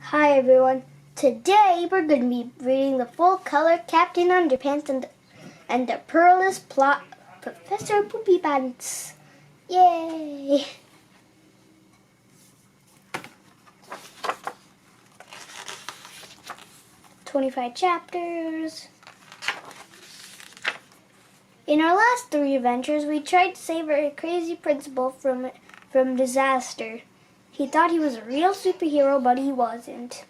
Hi everyone. Today we're going to be reading the full color Captain Underpants and the Perilous plot Professor Poopypants. Yay! "25 chapters. In our last 3 adventures, we tried to save our crazy principal from disaster. He thought he was a real superhero, but he wasn't.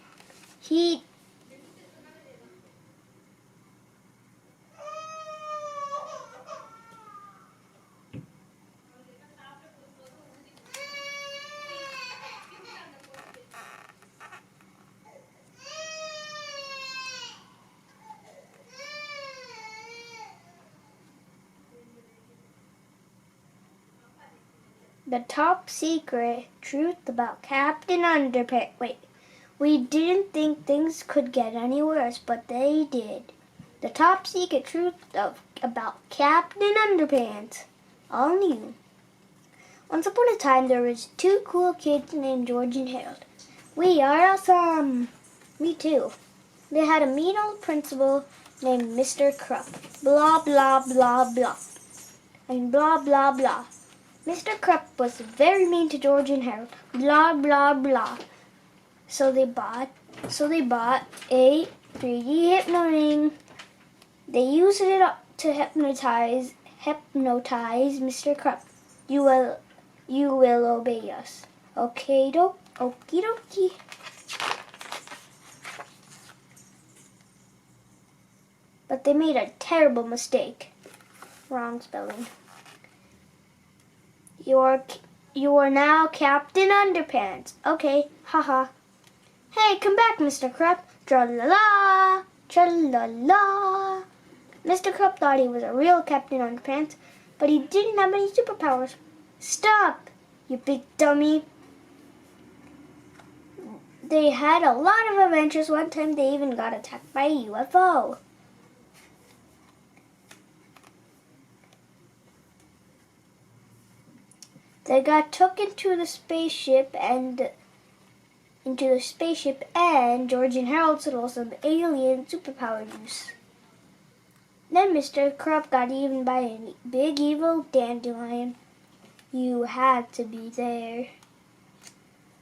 The top secret truth about Captain Underpants. Wait, we didn't think things could get any worse, but they did. The top secret truth about Captain Underpants. All new. Once upon a time, there was 2 cool kids named George and Harold. We are awesome. Me too. They had a mean old principal named Mr. Krupp. Blah, blah, blah, blah. Blah, blah, blah. Mr. Krupp was very mean to George and Harold. Blah, blah, blah. So they bought a 3D hypno ring. They used it to hypnotize Mr. Krupp. You will obey us. Okie dokie. But they made a terrible mistake. Wrong spelling. You are now Captain Underpants. Okay, haha. Hey, come back, Mr. Krupp. Tra-la-la, tra-la-la. Mr. Krupp thought he was a real Captain Underpants, but he didn't have any superpowers. Stop, you big dummy. They had a lot of adventures. One time they even got attacked by a UFO. They got took into the spaceship and George and Harold stole some alien superpower juice. Then Mr. Krupp got eaten by a big evil dandelion. You had to be there.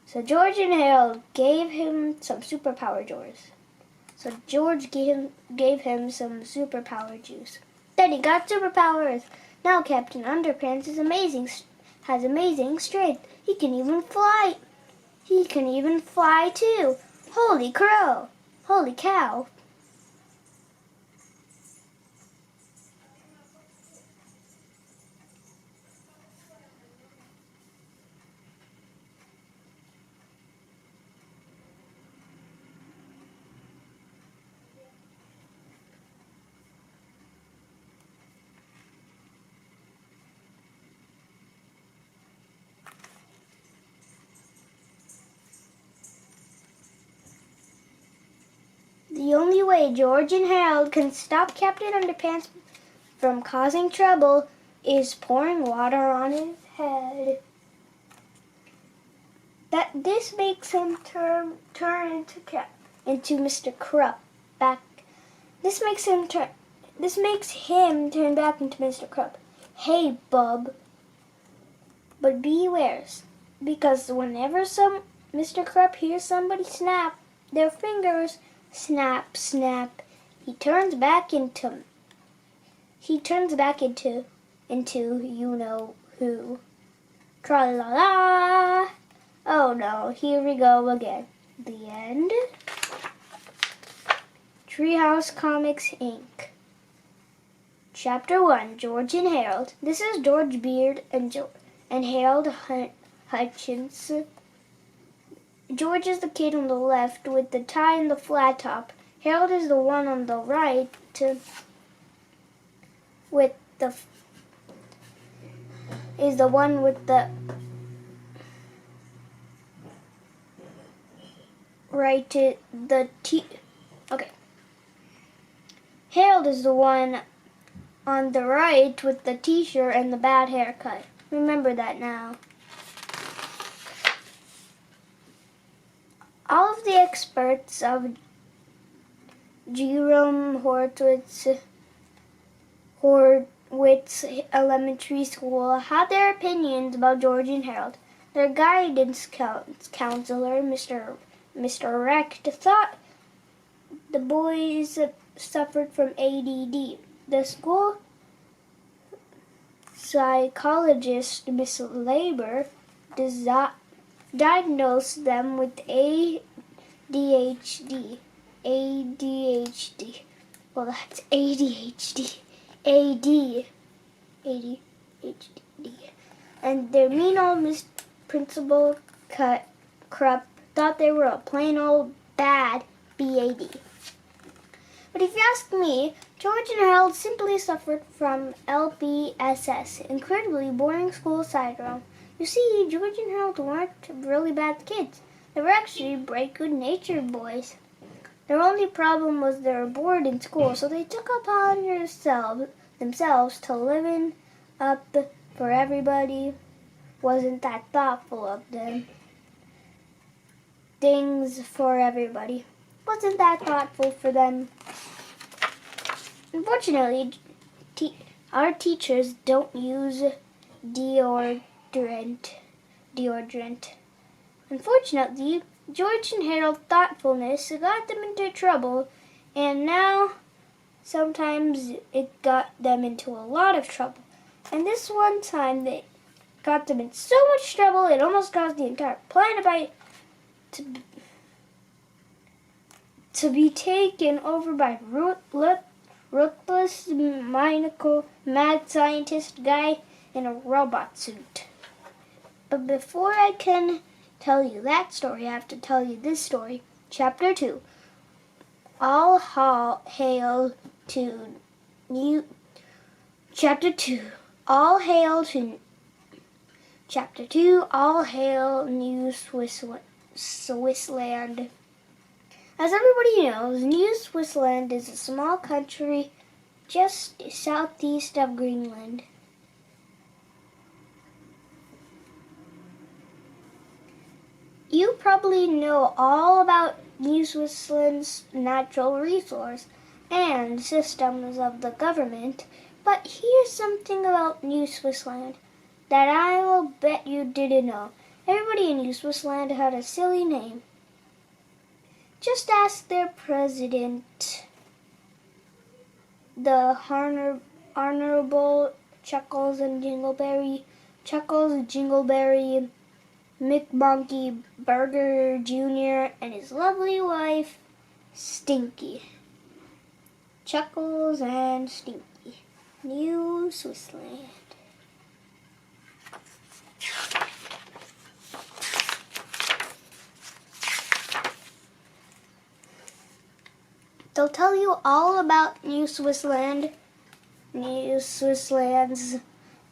So George and Harold gave him some superpower juice. So George gave him some superpower juice. Then he got superpowers. Now Captain Underpants has amazing strength. He can even fly. He can even fly too. Holy crow! Holy cow! The only way George and Harold can stop Captain Underpants from causing trouble is pouring water on his head. This makes him turn into Mr. Krupp back. This makes him turn back into Mr. Krupp. Hey, bub. But beware, because whenever Mr. Krupp hears somebody snap their fingers, snap, snap, he turns back into you know who. Tra-la-la! Oh no, here we go again. The end. Treehouse Comics, Inc. Chapter 1, George and Harold. This is George Beard and Harold Hutchins. George is the kid on the left with the tie and the flat top. Harold is the one on the right with the Okay. Harold is the one on the right with the t-shirt and the bad haircut. Remember that now. All of the experts of Jerome Horwitz Elementary School had their opinions about George and Harold. Their guidance counselor, Mr. Recht, thought the boys suffered from ADD. The school psychologist, Miss Labor, diagnosed them with ADHD. Well, that's ADHD. ADHD. And their mean old Miss Principal Krupp thought they were a plain old bad BAD. But if you ask me, George and Harold simply suffered from LBSS, incredibly boring school syndrome. You see, George and Harold weren't really bad kids. They were actually bright, good-natured boys. Their only problem was they were bored in school, so they took upon themselves to liven up for everybody. Wasn't that thoughtful of them. Things for everybody. Wasn't that thoughtful for them. Unfortunately, our teachers don't use deodorant. Unfortunately, George and Harold's thoughtfulness got them into trouble, and now sometimes it got them into a lot of trouble. And this one time they got them in so much trouble it almost caused the entire planet to be taken over by ruthless, maniacal, mad scientist guy in a robot suit. But before I can tell you that story, I have to tell you this story. Chapter 2. All hail to new. Chapter 2. All hail to. Chapter 2. All hail New Swissland. As everybody knows, New Swissland is a small country just southeast of Greenland. You probably know all about New Swissland's natural resource and systems of the government, but here's something about New Swissland that I will bet you didn't know. Everybody in New Swissland had a silly name. Just ask their president, the Honorable Chuckles Jingleberry, McMonkey Burger Jr., and his lovely wife, Stinky. Chuckles and Stinky. New Swissland. They'll tell you all about New Swissland's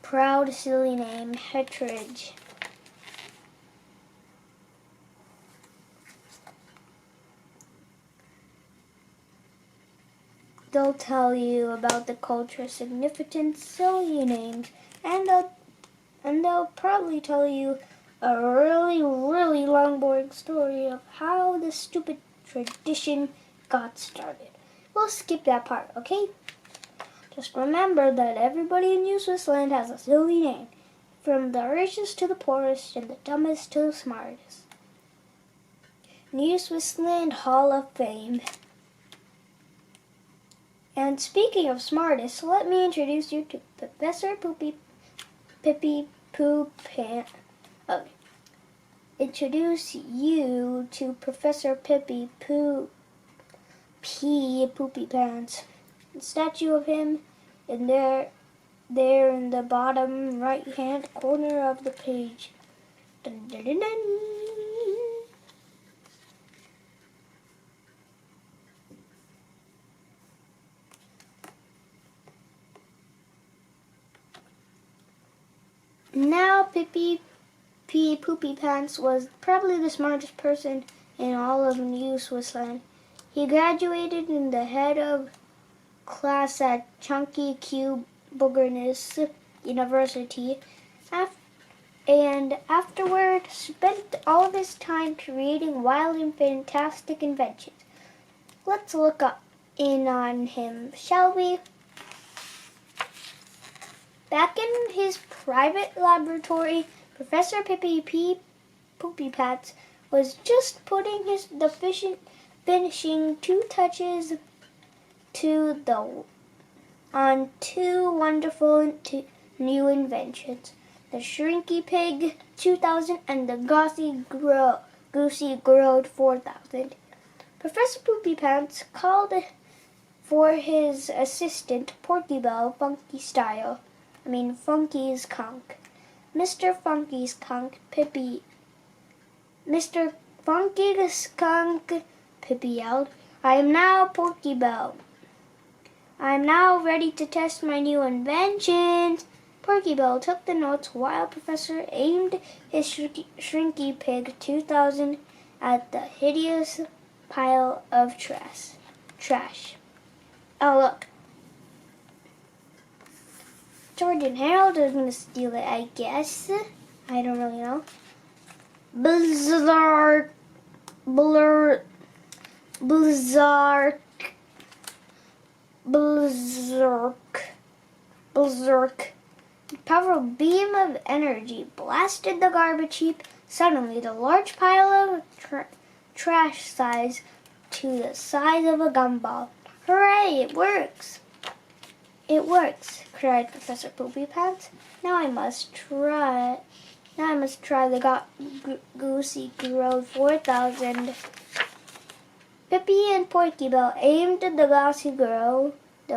proud silly name, Hettridge. They'll tell you about the cultural significance, silly names, and they'll probably tell you a really, really long, boring story of how this stupid tradition got started. We'll skip that part, okay? Just remember that everybody in New Swissland has a silly name, from the richest to the poorest and the dumbest to the smartest. New Swissland Hall of Fame. And speaking of smartest, let me introduce you to Professor Poopypants. Introduce you to Professor Poopypants. The statue of him and there in the bottom right-hand corner of the page. Dun, dun, dun, dun. Now Poopypants was probably the smartest person in all of New Swissland. He graduated in the head of class at Chunky Q Boogerness University and afterward spent all of his time creating wild and fantastic inventions. Let's look up in on him, shall we? Back in his private laboratory, Professor Poopypants was just putting finishing two touches on two wonderful new inventions: the Shrinky Pig 2000 and the Goosey Grode 4000. Professor Poopypants called for his assistant, Funky's Skunk. Mr. Funky's Skunk, Mr. Funky's Skunk, Pippi yelled, I am now Porky Bell. I am now ready to test my new inventions. Porky Bell took the notes while Professor aimed his Shrinky Pig 2000 at the hideous pile of trash. Oh, look. George and Harold are going to steal it, I guess. I don't really know. Blizzard. A powerful beam of energy blasted the garbage heap. Suddenly, the large pile of trash size to the size of a gumball. Hooray, it works! It works, cried Professor Poopypants. Now I must try the Goosey Grove 4000. Pippi and Porky Bell aimed at the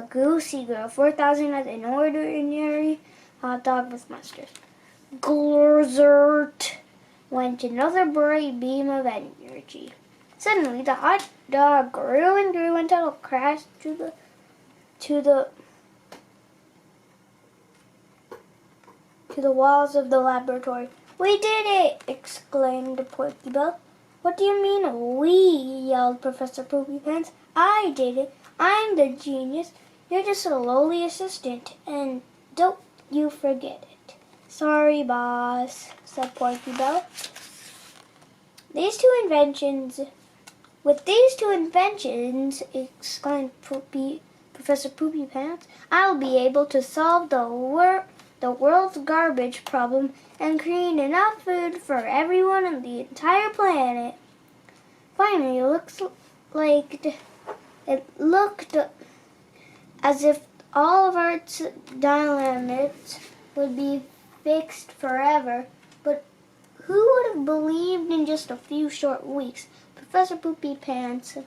Goosey Grove 4000 at an ordinary hot dog with mustard. Glrzert went another bright beam of energy. Suddenly, the hot dog grew and grew until it crashed to the walls of the laboratory. We did it! Exclaimed Porky Bell. What do you mean, we? Yelled Professor Poopypants. I did it. I'm the genius. You're just a lowly assistant, and don't you forget it. Sorry, boss, said Porky Bell. With these two inventions, exclaimed Professor Poopypants, I'll be able to solve the world's garbage problem and create enough food for everyone on the entire planet. Finally, it looked as if all of Earth's dilemmas would be fixed forever. But who would have believed in just a few short weeks Professor Poopypants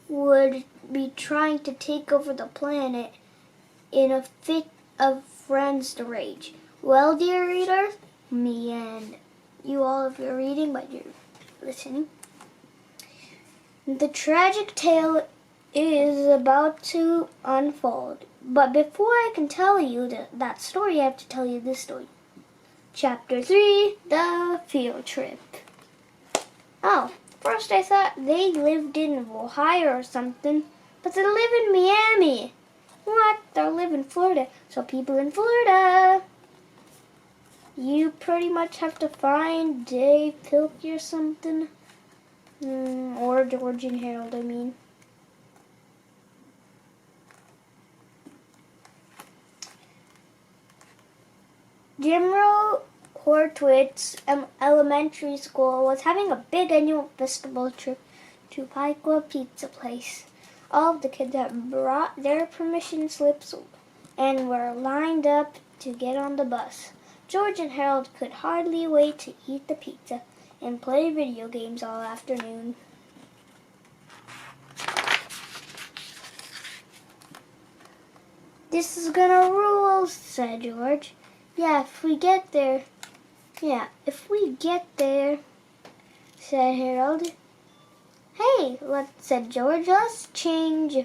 would be trying to take over the planet in a fit of frenzied rage. Well, dear reader, me and you all, if you're reading, but you're listening, the tragic tale is about to unfold. But before I can tell you that story, I have to tell you this story. Chapter 3, The Field Trip. Oh, first I thought they lived in Ohio or something, but they live in Miami. What? They live in Florida. So people in Florida, you pretty much have to find Dave Pilkey or something. Or George and Harold, I mean. Jimro Hortwitz Elementary School was having a big annual festival trip to Piqua Pizza Place. All of the kids had brought their permission slips and were lined up to get on the bus. George and Harold could hardly wait to eat the pizza and play video games all afternoon. This is gonna rule, said George. Yeah, if we get there, said Harold. Hey, said George, let's change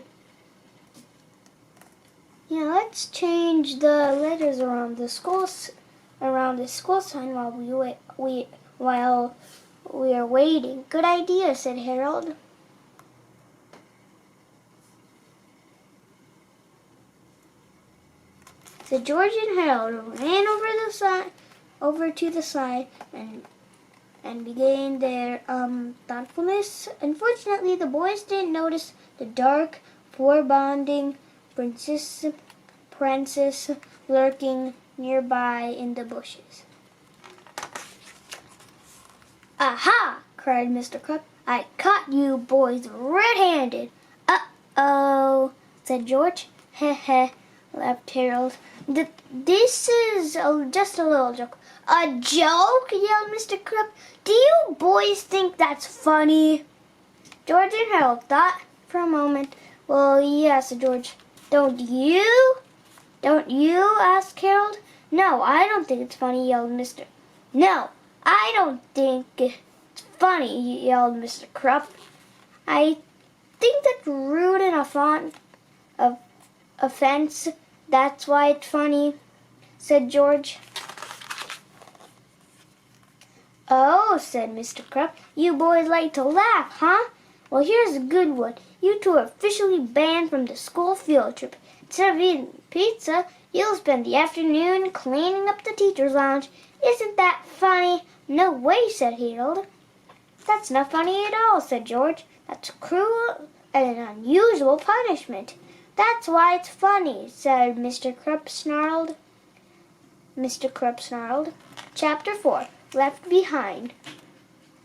the letters around the school sign while we are waiting. Good idea, said Harold. So George and Harold ran over to the side and began their thoughtfulness. Unfortunately, the boys didn't notice the dark, foreboding princess lurking nearby in the bushes. "Aha!" cried Mr. Crop. "I caught you boys red-handed." "Uh-oh," said George. "Heh heh," laughed Harold. "This is just a little joke." "A joke?" yelled Mr. Crop. "Do you boys think that's funny?" George and Harold thought for a moment. "Well, yeah," said George. Don't you?" asked Harold. "No, I don't think it's funny," yelled Mr. "No, I don't think it's funny," yelled Mr. Crop. "I think that's rude and offense. That's why it's funny," said George. "Oh," said Mr. Crop, "you boys like to laugh, huh? Well, here's a good one. You two are officially banned from the school field trip. Instead of eating pizza, you'll spend the afternoon cleaning up the teacher's lounge. Isn't that funny?" "No way," said Harold. "That's not funny at all," said George. "That's cruel and an unusual punishment." "That's why it's funny," said Mr. Crop snarled. Chapter 4, Left Behind.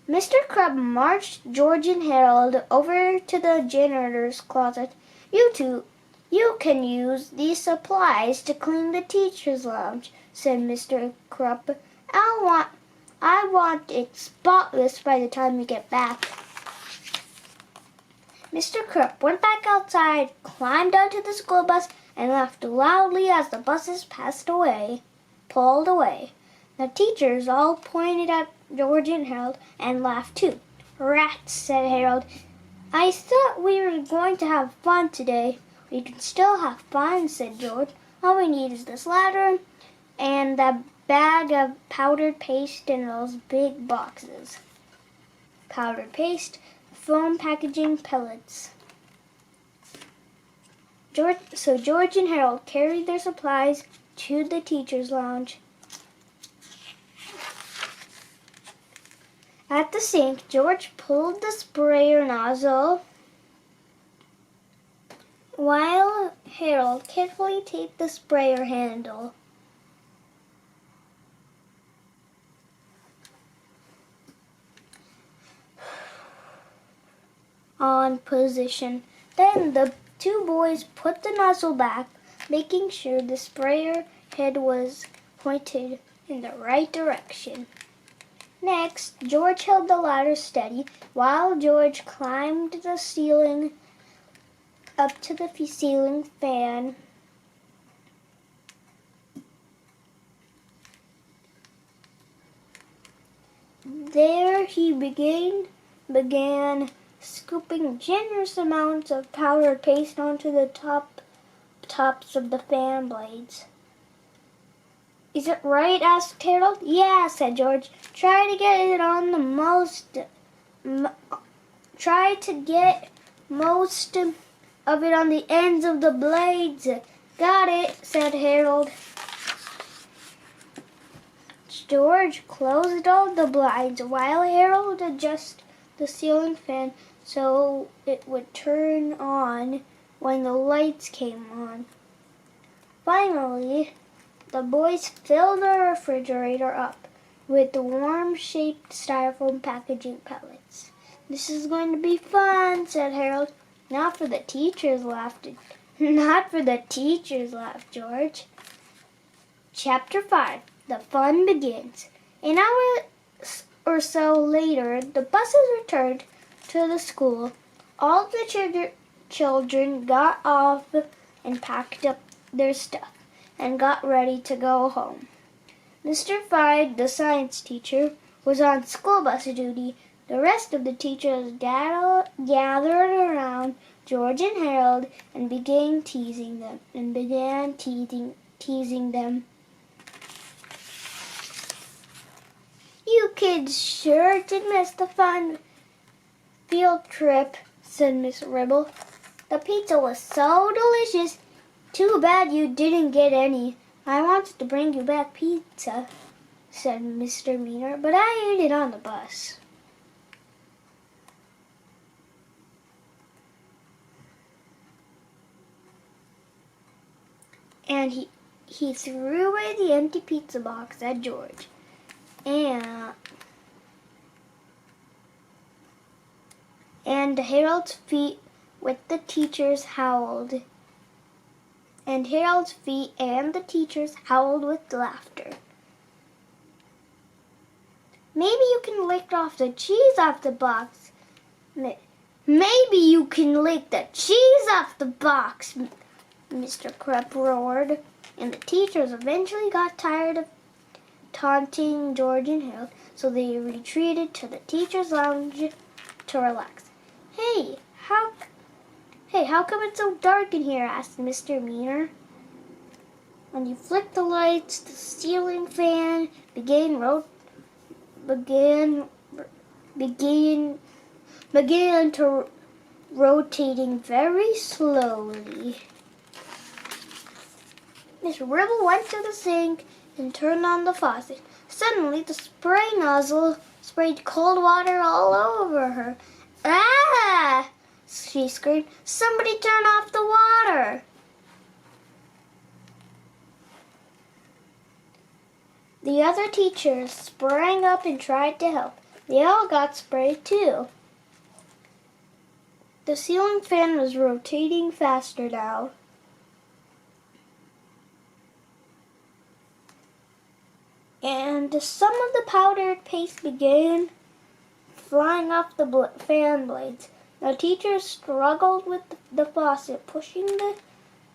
Mr. Crop marched George and Harold over to the janitor's closet. You can use these supplies to clean the teacher's lounge," said Mr. Crop. I want it spotless by the time you get back." Mr. Crop went back outside, climbed onto the school bus, and laughed loudly as the buses pulled away. The teachers all pointed at George and Harold and laughed too. "Rats," said Harold. "I thought we were going to have fun today." "We can still have fun," said George. "All we need is this ladder and that bag of powdered paste in those big boxes." Powdered paste, foam packaging, pellets. So George and Harold carried their supplies to the teacher's lounge. At the sink, George pulled the sprayer nozzle while Harold carefully taped the sprayer handle. On position. Then the two boys put the nozzle back, making sure the sprayer head was pointed in the right direction. Next, George held the ladder steady while George climbed the ceiling up to the ceiling fan. There he began scooping generous amounts of powdered paste onto the tops of the fan blades. "Is it right?" asked Harold. "Yeah," said George. Try to get most of it on the ends of the blades." "Got it," said Harold. George closed all the blinds while Harold adjusted the ceiling fan so it would turn on when the lights came on. Finally, the boys filled the refrigerator up with the worm-shaped styrofoam packaging pellets. "This is going to be fun," said Harold. Not for the teachers," laughed George. Chapter 5, The Fun Begins. An hour or so later, the buses returned to the school. All the children got off and packed up their stuff and got ready to go home. Mr. Fide, the science teacher, was on school bus duty. The rest of the teachers gathered around George and Harold and began teasing them. "You kids sure did miss the fun field trip," said Miss Ribble. "The pizza was so delicious. Too bad you didn't get any. I wanted to bring you back pizza, said Mr. Meaner, but I ate it on the bus. And he threw away the empty pizza box at George. And Harold's feet with the teachers howled. And Harold's feet and the teachers howled with laughter. Maybe you can lick off the cheese off the box. Maybe you can lick the cheese off the box, Mr. Krupp roared. And the teachers eventually got tired of taunting George and Harold, so they retreated to the teachers' lounge to relax. Hey, how come it's so dark in here? Asked Mr. Meaner. When you flicked the lights, the ceiling fan began to rotating very slowly. Miss Ribble went to the sink and turned on the faucet. Suddenly, the spray nozzle sprayed cold water all over her. Ah! She screamed. Somebody turn off the water! The other teachers sprang up and tried to help. They all got sprayed too. The ceiling fan was rotating faster now. And some of the powdered paste began flying off the fan blades. The teachers struggled with the faucet, pushing,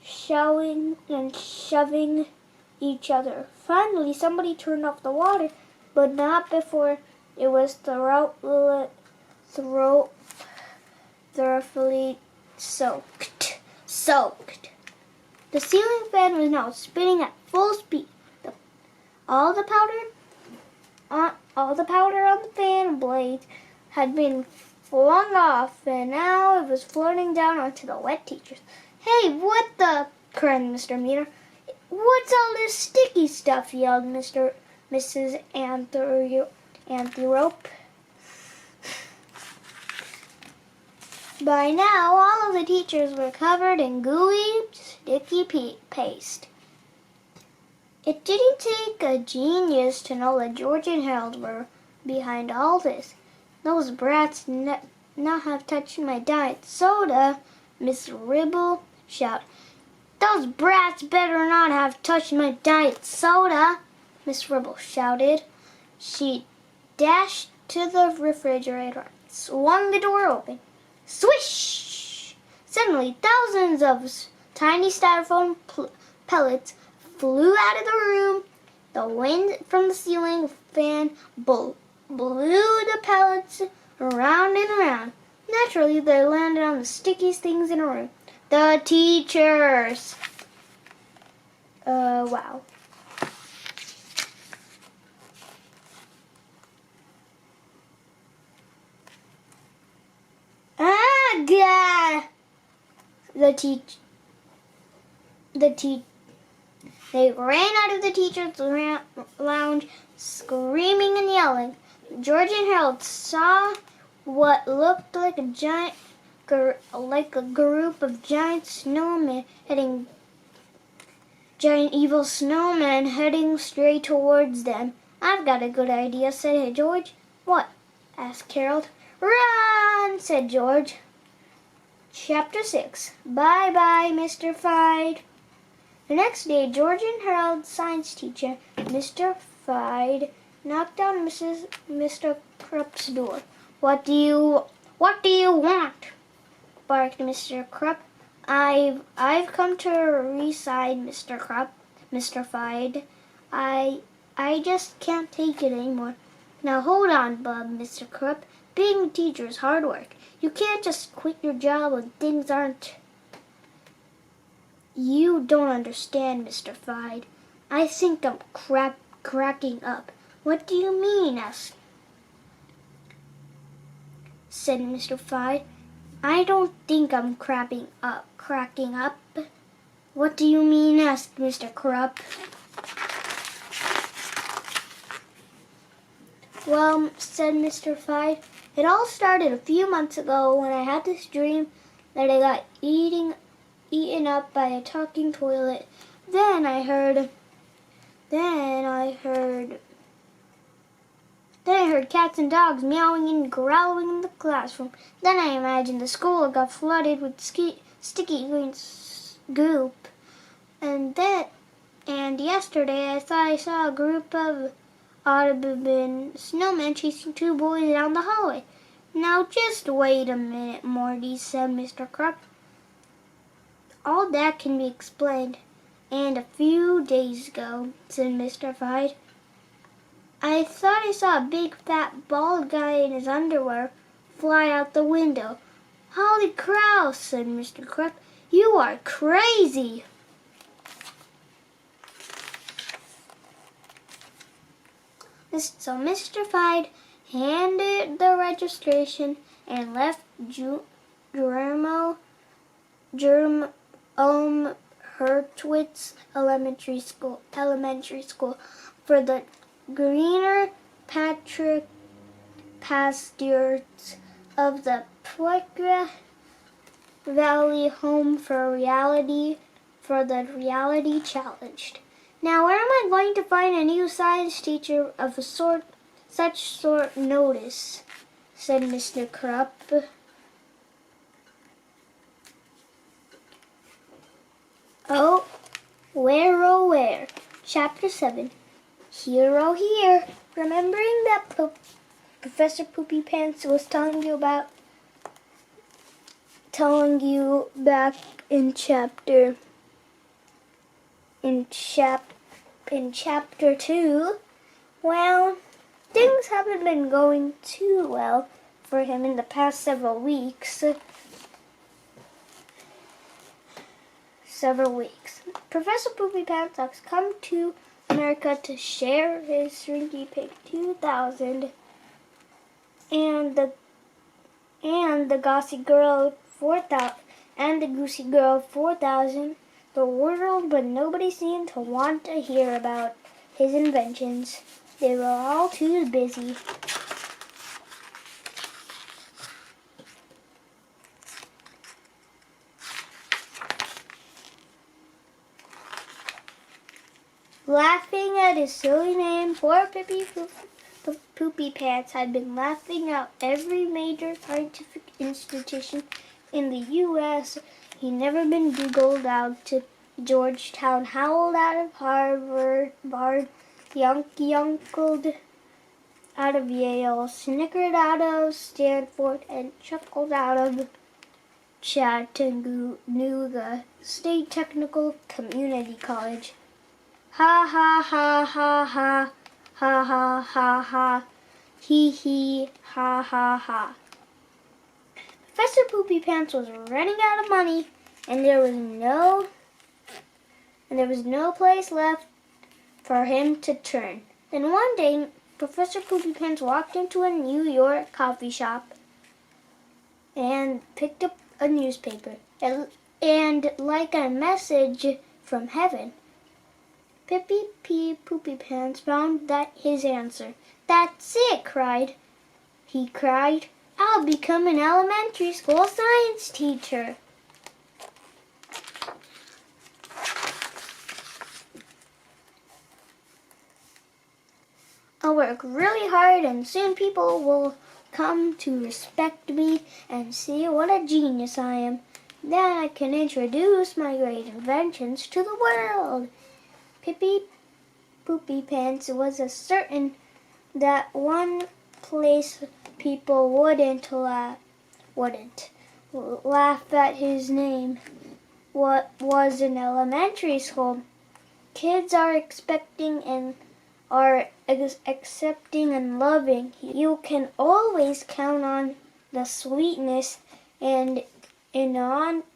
shoving each other. Finally, somebody turned off the water, but not before it was thoroughly soaked. The ceiling fan was now spinning at full speed. All the powder on the fan blades had been flung off, and now it was floating down onto the wet teachers. Hey, what the? Cried Mr. Meaner. What's all this sticky stuff? Yelled Mrs. Anthrope. By now, all of the teachers were covered in gooey, sticky paste. It didn't take a genius to know that George and Harold were behind all this. Those brats not have touched my diet soda, Miss Ribble shouted. Those brats better not have touched my diet soda, Miss Ribble shouted. She dashed to the refrigerator, swung the door open. Swish! Suddenly, thousands of tiny styrofoam pellets flew out of the room. The wind from the ceiling fan blew the pellets around and around. Naturally, they landed on the stickiest things in a room. The teachers. Wow. Ah, God! They ran out of the teacher's lounge, screaming and yelling. George and Harold saw what looked like a group of giant evil snowmen heading straight towards them. I've got a good idea, said George. What? Asked Harold. Run, said George. Chapter 6. Bye-bye, Mr. Fide. The next day, George and Harold's science teacher, Mr. Fide, knocked on Mr. Krupp's door. What do you want? Barked Mr. Krupp. I've come to reside, Mr. Krupp, Mr. Fide. I just can't take it anymore. Now hold on, Bub, Mr. Krupp. Being a teacher is hard work. You can't just quit your job when things aren't. You don't understand, Mr. Fide. I think I'm cracking up. What do you mean? Said Mr. Fide. I don't think I'm cracking up. What do you mean? Asked Mr. Krupp. Well, said Mr. Fide, it all started a few months ago when I had this dream that I got eaten up by a talking toilet. Then I heard cats and dogs meowing and growling in the classroom. Then I imagined the school got flooded with sticky green goop. And yesterday I thought I saw a group of Audubon snowmen chasing two boys down the hallway. Now just wait a minute, Morty, said Mr. Croc. All that can be explained. And a few days ago, said Mr. Fide, I thought I saw a big fat bald guy in his underwear fly out the window. Holy crow, said Mr. Croc, you are crazy. So Mr. Fide handed the registration and left Jerome Hertwitz Elementary School for the greener pastures of the Poigra Valley, home for the reality challenged. Now, where am I going to find a new science teacher of such short notice? Said Mr. Krupp. Oh, where? Chapter 7. Here, oh here. Remembering that Professor Poopypants was telling you back in chapter 2, well, things haven't been going too well for him in the past several weeks. Professor Poopypants has come to America to share his Shrinky Pig 2000 and the Gossy Girl 4000 and the Goosey Girl 4000 the world, but nobody seemed to want to hear about his inventions. They were all too busy. Laughing at his silly name, poor Poopypants had been laughing out every major scientific institution in the U.S. He'd never been giggled out to Georgetown, howled out of Harvard, yunkled out of Yale, snickered out of Stanford, and chuckled out of Chattanooga State Technical Community College. Ha ha ha ha ha, ha ha ha ha, hee hee, ha ha ha. Professor Poopypants was running out of money, and there was no place left for him to turn. Then one day, Professor Poopypants walked into a New York coffee shop and picked up a newspaper. And like a message from heaven, Poopypants found his answer. That's it, he cried. I'll become an elementary school science teacher. I'll work really hard and soon people will come to respect me and see what a genius I am. Then I can introduce my great inventions to the world. Poopypants was certain that one place people wouldn't laugh at his name was an elementary school. Kids are accepting and loving. You can always count on the sweetness and innocence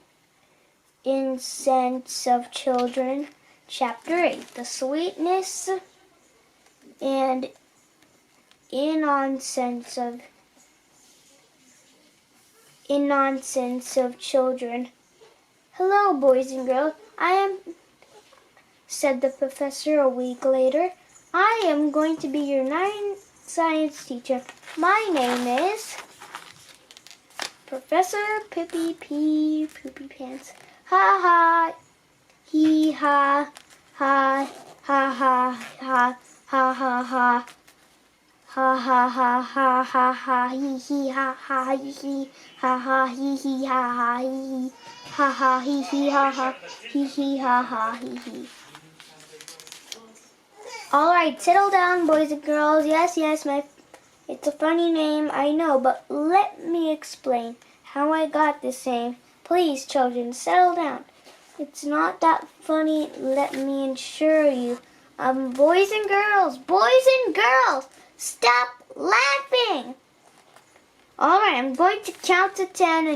of children. Chapter 8. The sweetness and innocence of children. Hello, boys and girls. Said the professor a week later. I am going to be your science teacher. My name is Professor Poopypants. Ha ha, he ha, ha ha ha ha ha ha ha. Ha ha ha ha ha ha he ha ha he ha ha he ha ha he ha ha he ha ha he ha ha he. All right, settle down, boys and girls. Yes, it's a funny name, I know, but let me explain how I got this name. Please, children, settle down. It's not that funny, let me assure you. Boys and girls, stop laughing. All right, I'm going to count to 10,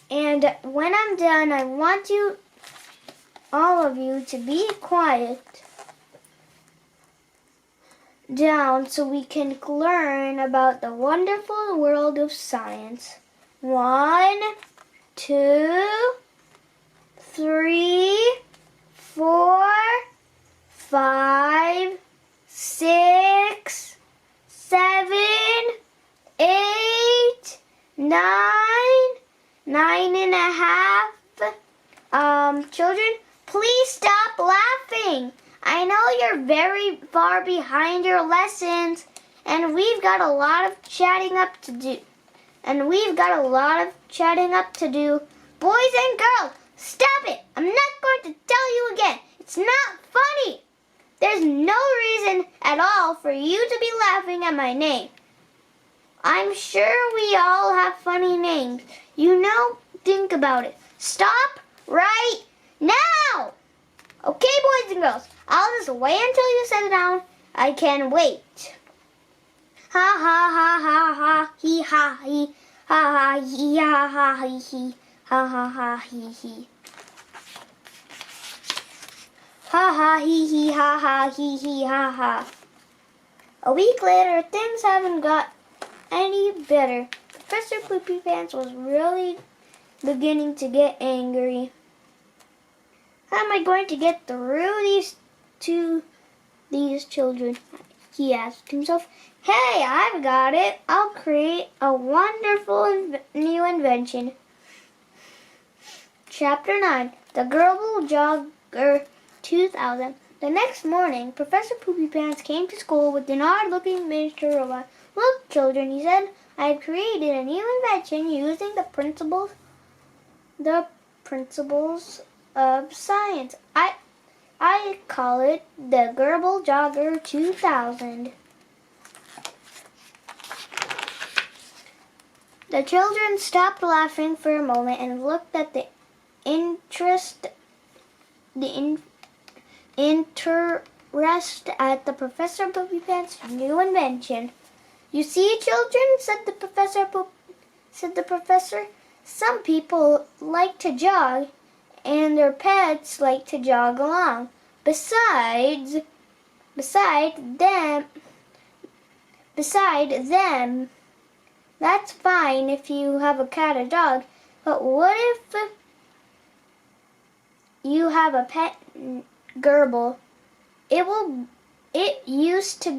and when I'm done, I want all of you to be quiet down so we can learn about the wonderful world of science. 1, 2, 3, 4, 5, 6, 7, 8, 9 and a half. Children, please stop laughing. I know you're very far behind your lessons, and we've got a lot of chatting up to do. Boys and girls, stop it. I'm not going to tell you again. It's not funny. There's no reason at all for you to be laughing at my name. I'm sure we all have funny names. Think about it. Stop right now. Okay, boys and girls, I'll just wait until you settle down. I can wait. Ha ha ha ha ha, he ha he, ha ha he ha ha he, ha ha ha he. Ha ha he ha ha he ha ha. A week later, things haven't got any better. Professor Poopypants was really beginning to get angry. How am I going to get through these children? He asked himself. Hey, I've got it. I'll create a wonderful new invention. Chapter 9, The Gerbil Jogger 2000. The next morning, Professor Poopypants came to school with an odd-looking miniature robot. Look, children, he said, I've created a new invention using the principles of science. I call it the Gerbil Jogger 2000. The children stopped laughing for a moment and looked at the interest at the Professor Poopypants' new invention. You see, children, said the professor, some people like to jog, and their pets like to jog along. Beside them, that's fine if you have a cat or dog, but what if you have a pet gerbil? It used to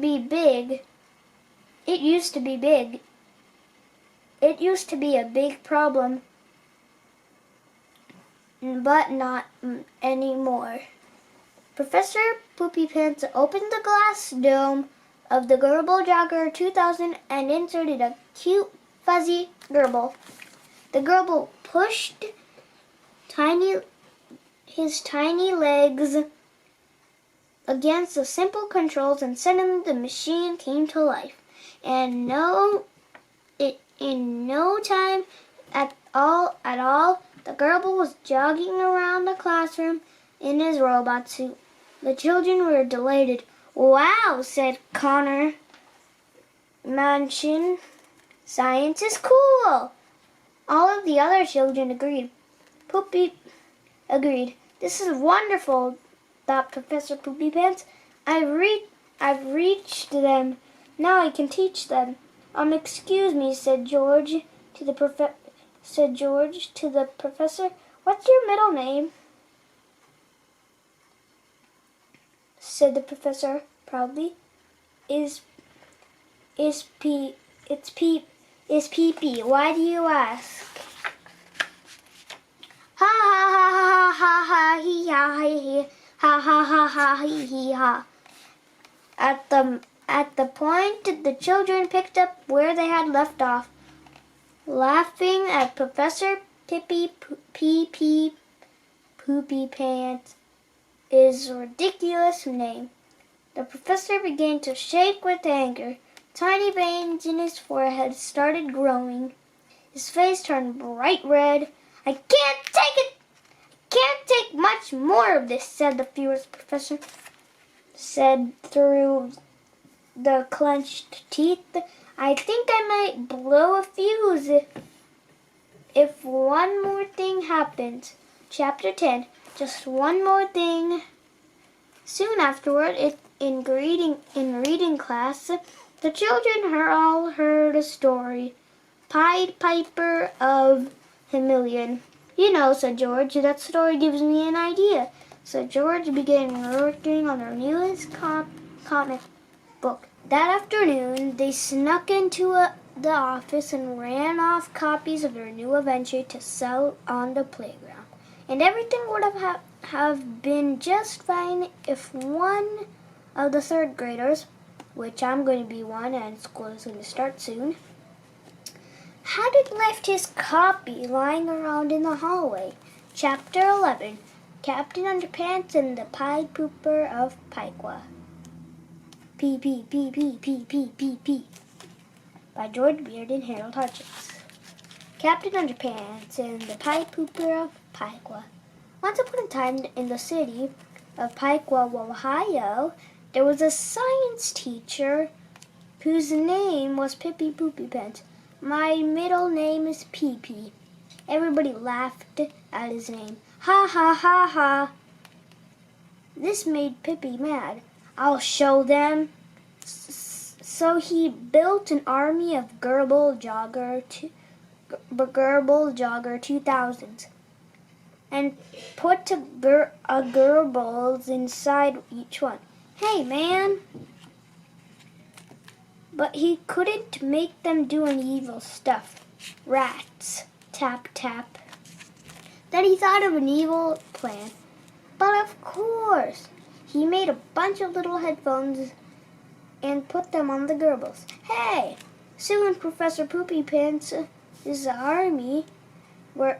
be a big problem, but not anymore. Professor Poopypants opened the glass dome of the Gerbil Jogger 2000 and inserted a cute, fuzzy gerbil. The gerbil pushed his tiny legs against the simple controls, and suddenly the machine came to life. And in no time at all, the gerbil was jogging around the classroom in his robot suit. The children were delighted. Wow, said Connor Manchin. Science is cool. All of the other children agreed. Poopy agreed. This is wonderful, thought Professor Poopypants. I've reached them. Now I can teach them. Excuse me, said George to the professor. What's your middle name? Said the professor. Probably. Is Pee-Pee. Why do you ask? Ha ha ha ha ha ha hee ha hee ha ha ha ha hee hee ha. At the point, the children picked up where they had left off, laughing at Professor Poopypants' ridiculous name. The professor began to shake with anger. Tiny veins in his forehead started growing. His face turned bright red. "I can't take it! Can't take much more of this," said the furious professor. Said through the clenched teeth, "I think I might blow a fuse if one more thing happens." Chapter 10. Just one more thing. Soon afterward, in reading class, the children all heard a story. Pied Piper of Himelian. "You know," said George, "that story gives me an idea." So George began working on their newest comic book. That afternoon, they snuck into the office and ran off copies of their new adventure to sell on the playground. And everything would have been just fine if one of the third graders, which I'm going to be one and school is going to start soon, hadn't left his copy lying around in the hallway. Chapter 11. Captain Underpants and the Pied Pooper of Piqua. P. By George Beard and Harold Hutchins. Captain Underpants and the Pied Pooper of Piqua. Once upon a time in the city of Piqua, Ohio, there was a science teacher whose name was Poopypants. "My middle name is Pee-Pee." Everybody laughed at his name. Ha ha ha ha. This made Pippi mad. "I'll show them." So he built an army of Gerbil Jogger 2000s and put a Gerbils inside each one. "Hey, man!" But he couldn't make them do any evil stuff. Rats. Tap, tap. Then he thought of an evil plan. But of course, he made a bunch of little headphones and put them on the Gerbils. Hey! Soon Professor Poopypants' army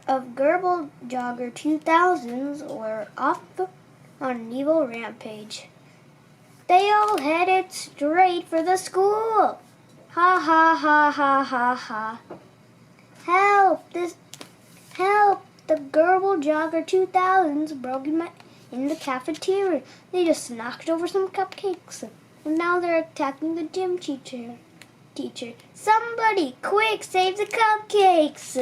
of Gerbil Jogger 2000s were off on an evil rampage. They all headed straight for the school. Ha ha ha ha ha ha. Help! The Gerbil Jogger 2000s broke in the cafeteria. They just knocked over some cupcakes. And now they're attacking the gym teacher. Somebody, quick, save the cupcakes!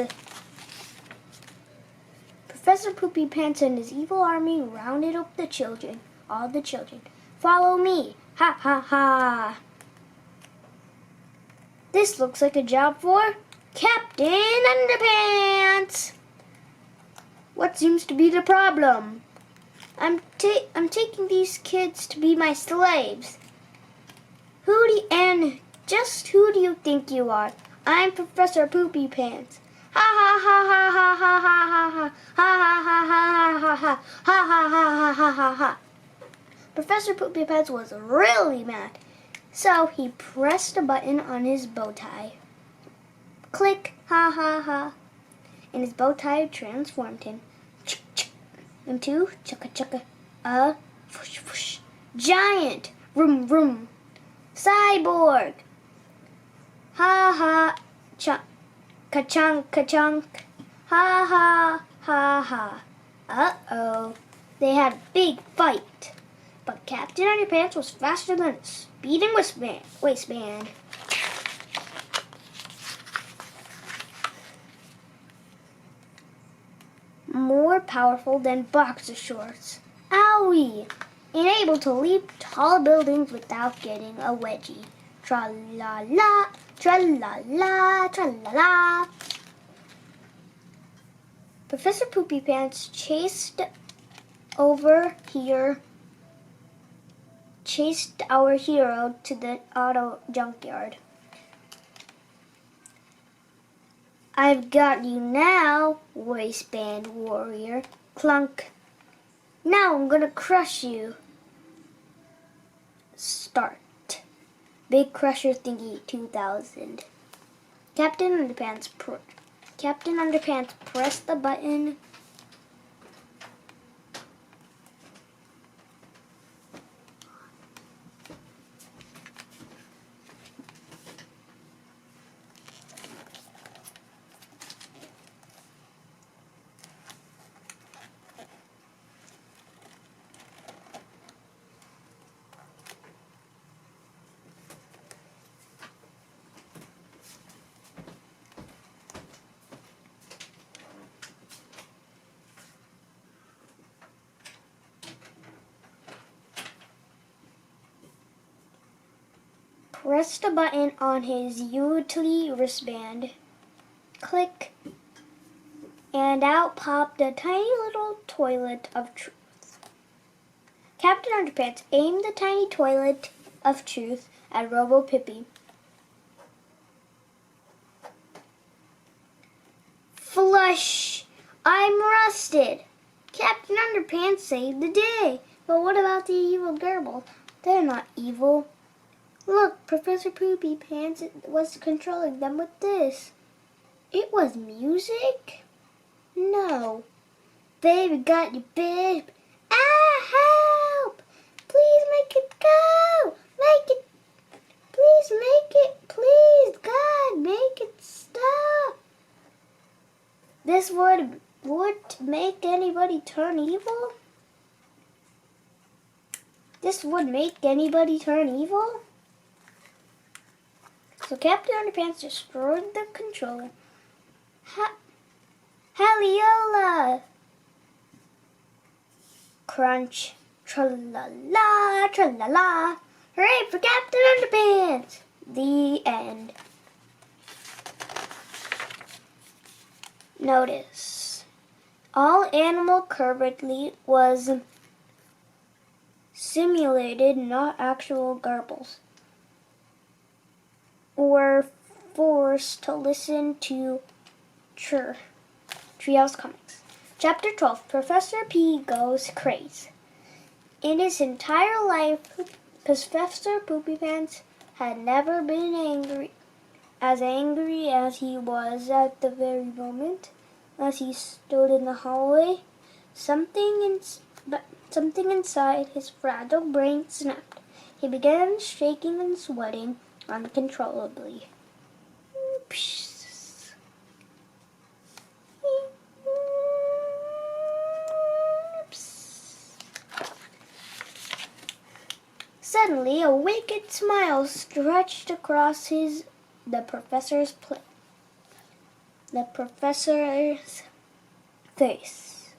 Professor Poopypants and his evil army rounded up all the children. "Follow me! Ha ha ha!" "This looks like a job for Captain Underpants!" "What seems to be the problem?" I'm taking these kids to be my slaves." Who do you think you are? I'm Professor Poopypants." Ha ha ha ha ha ha ha ha ha ha ha ha ha ha ha ha ha ha. Professor Poopypants was really mad, so he pressed a button on his bow tie. Click, ha ha ha, and his bow tie transformed him into chugga chugga, a whoosh whoosh, giant, vroom vroom, cyborg, ha ha, ka-chunk, ka-chunk, ha ha ha ha. Uh-oh, they had a big fight, but Captain Underpants was faster than a speeding waistband. More powerful than boxer shorts. Owie! And able to leap tall buildings without getting a wedgie. Tra-la-la, tra-la-la, tra-la-la. Professor Poopypants chased over here chased our hero to the auto junkyard. I've got you now, waistband warrior. Clunk. Now I'm gonna crush you. Start. Big Crusher Thingy 2000. Captain Underpants pressed the button. Press the button on his utility wristband. Click. And out popped a tiny little toilet of truth. Captain Underpants aimed the tiny toilet of truth at Robo Pippi. Flush! I'm rusted! Captain Underpants saved the day. But what about the evil Gerbil? They're not evil. Look, Professor Poopypants was controlling them with this. It was music? No. Baby got you, babe. Ah, help! Please make it go! Make it! Please make it! Please, God, make it stop! This would make anybody turn evil? This would make anybody turn evil? So Captain Underpants destroyed the controller. Haliola! Crunch. Tra-la-la, tra-la-la. Hooray for Captain Underpants! The end. Notice. All animal currently was simulated, not actual Gerbils. Were forced to listen to Treehouse Comics. Chapter 12, Professor P Goes Crazy. In his entire life, Professor Poopypants had never been angry as he was at the very moment. As he stood in the hallway, something inside his fragile brain snapped. He began shaking and sweating uncontrollably. Suddenly, a wicked smile stretched across the professor's face.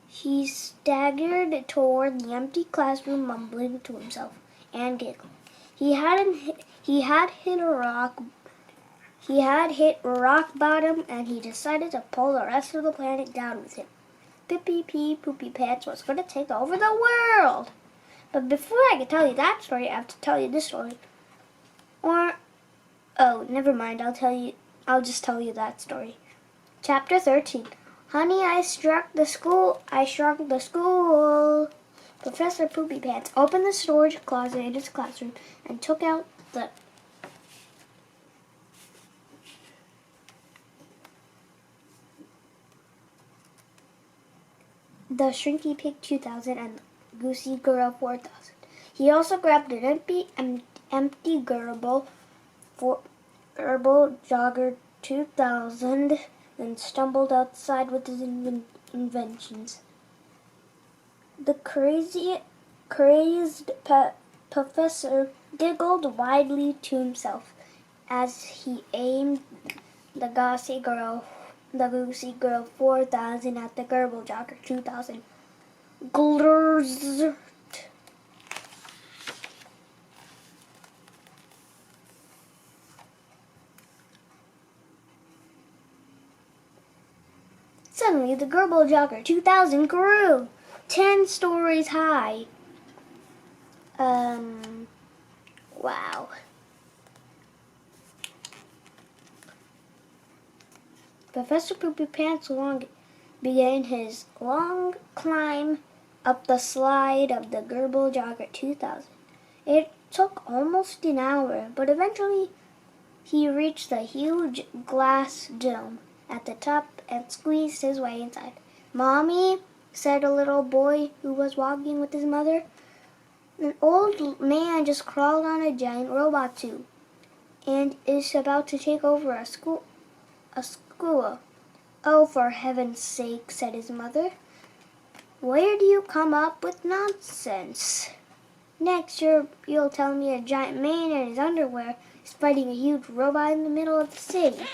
He staggered toward the empty classroom, mumbling to himself and giggling. He had hit rock bottom, and he decided to pull the rest of the planet down with him. Poopypants was going to take over the world. But before I can tell you that story, I have to tell you this story. Never mind. I'll just tell you that story. Chapter 13. Honey, I shrunk the school. Professor Poopypants opened the storage closet in his classroom and took out the Shrinky Pig 2000 and Goosey Girl 4000. He also grabbed an empty Gerbil Herbal Jogger 2000 and stumbled outside with his inventions. The crazed professor giggled widely to himself as he aimed the Goosey Girl 4000 at the Gerbil Jogger 2000. Glurz. Suddenly, the Gerbil Jogger 2000 grew. 10 stories high. Wow. Professor Poopypants began his long climb up the slide of the Gerbil Jogger 2000. It took almost an hour, but eventually he reached the huge glass dome at the top and squeezed his way inside. "Mommy," said a little boy who was walking with his mother, "an old man just crawled on a giant robot tube and is about to take over a school. "Oh, for heaven's sake," said his mother. "Where do you come up with nonsense? Next you'll tell me a giant man in his underwear is fighting a huge robot in the middle of the city."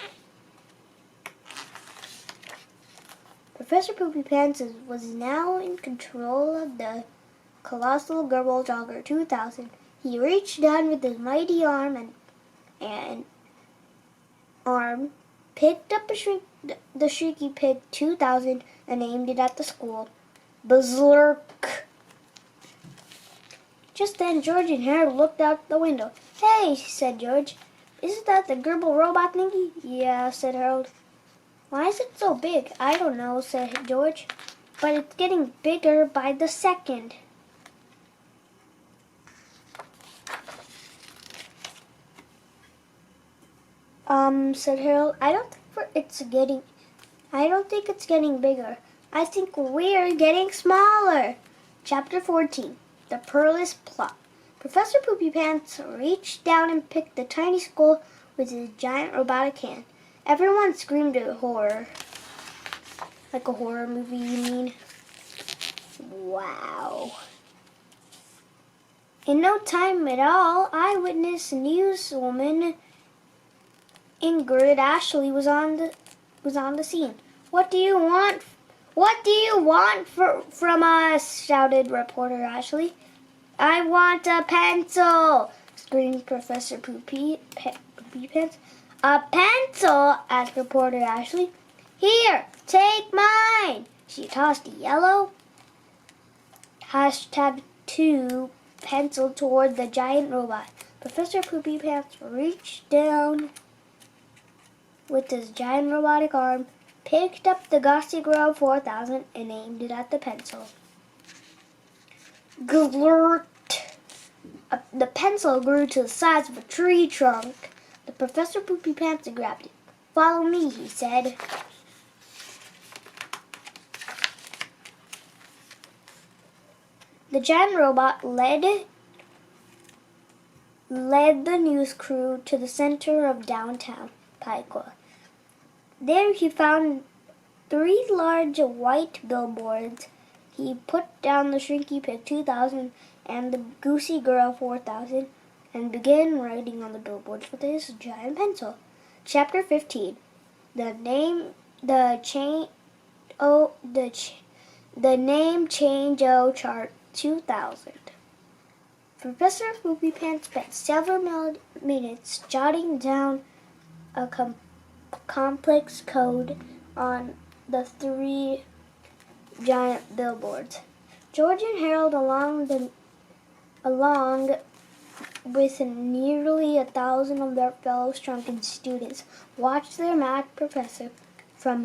Professor Poopypants was now in control of the colossal Gerbil Jogger 2000. He reached down with his mighty arm and picked up the Shrieky Pig 2000 and aimed it at the school. Berserk! Just then George and Harold looked out the window. "Hey," said George, "isn't that the Gerbil robot thingy?" "Yeah," said Harold. "Why is it so big?" "I don't know," said George, "but it's getting bigger by the second." Said Harold, I don't think it's getting bigger. I think we're getting smaller." Chapter 14. The Perilous Plot. Professor Poopypants reached down and picked the tiny skull with his giant robotic hand. Everyone screamed in horror. Like a horror movie, you mean? Wow. In no time at all, eyewitness newswoman Ingrid Ashley was on the scene. What do you want from us?" shouted reporter Ashley. "I want a pencil!" screamed Professor Poopypants. "A pencil?" asked reporter Ashley. "Here, take mine!" She tossed a yellow #2 pencil toward the giant robot. Professor Poopypants reached down with his giant robotic arm, picked up the Gossy Girl 4000 and aimed it at the pencil. Glurt! The pencil grew to the size of a tree trunk. The Professor Poopypants grabbed it. "Follow me," he said. The giant robot led the news crew to the center of downtown Piqua. There he found 3 large white billboards. He put down the Shrinky Pig 2000 and the Goosey Girl 4000 and began writing on the billboards with his giant pencil. Chapter 15. The name change chart 2000. Professor Poopypants spent several minutes jotting down a complex code on the 3 giant billboards. George and Harold, along with nearly 1,000 of their fellow shrunken students, watched their mad professor from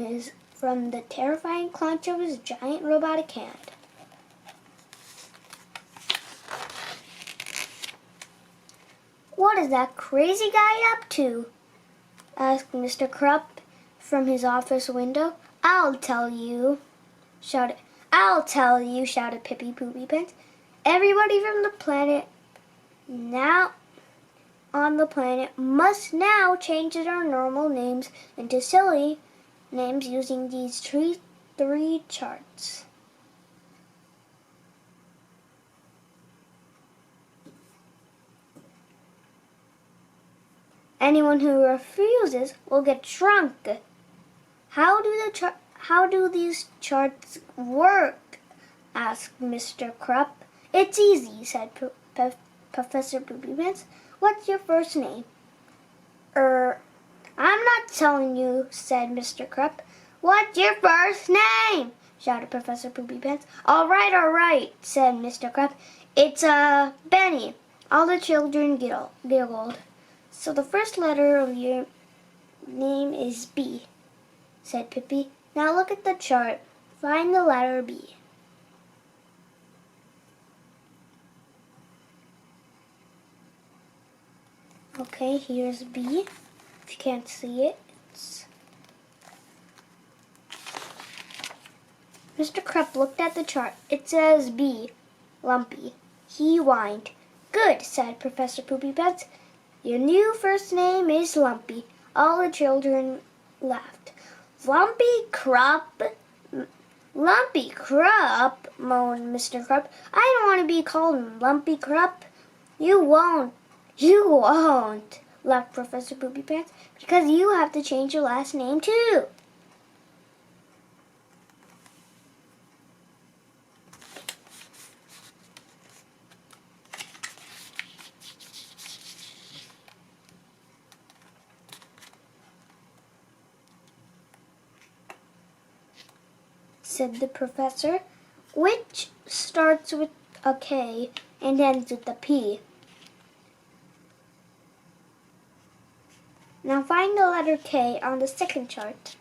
the terrifying clutch of his giant robotic hand. "What is that crazy guy up to?" asked Mr. Krupp from his office window. I'll tell you," shouted Pippy Poopypants. "Everybody from the planet must now change their normal names into silly names using these 3 charts. Anyone who refuses will get shrunk." How do these charts work?" asked Mr. Krupp. "It's easy," said Professor Poopypants. "What's your first name?" "I'm not telling you," said Mr. Krupp. "What's your first name?" shouted Professor Poopypants. All right, said Mr. Crab. It's Benny. All the children giggled. So the first letter of your name is B, said Pippi. Now look at the chart. Find the letter B. Okay, here's B. If you can't see it, Mr. Crab looked at the chart. It says B, Lumpy. He whined. Good, said Professor Poopypants. Your new first name is Lumpy. All the children laughed. Lumpy Crop, moaned Mr. Crab. I don't want to be called Lumpy Crop. You won't, laughed Professor Poopypants, because you have to change your last name too. Said the professor, which starts with a K and ends with a P. Now find the letter K on the second chart.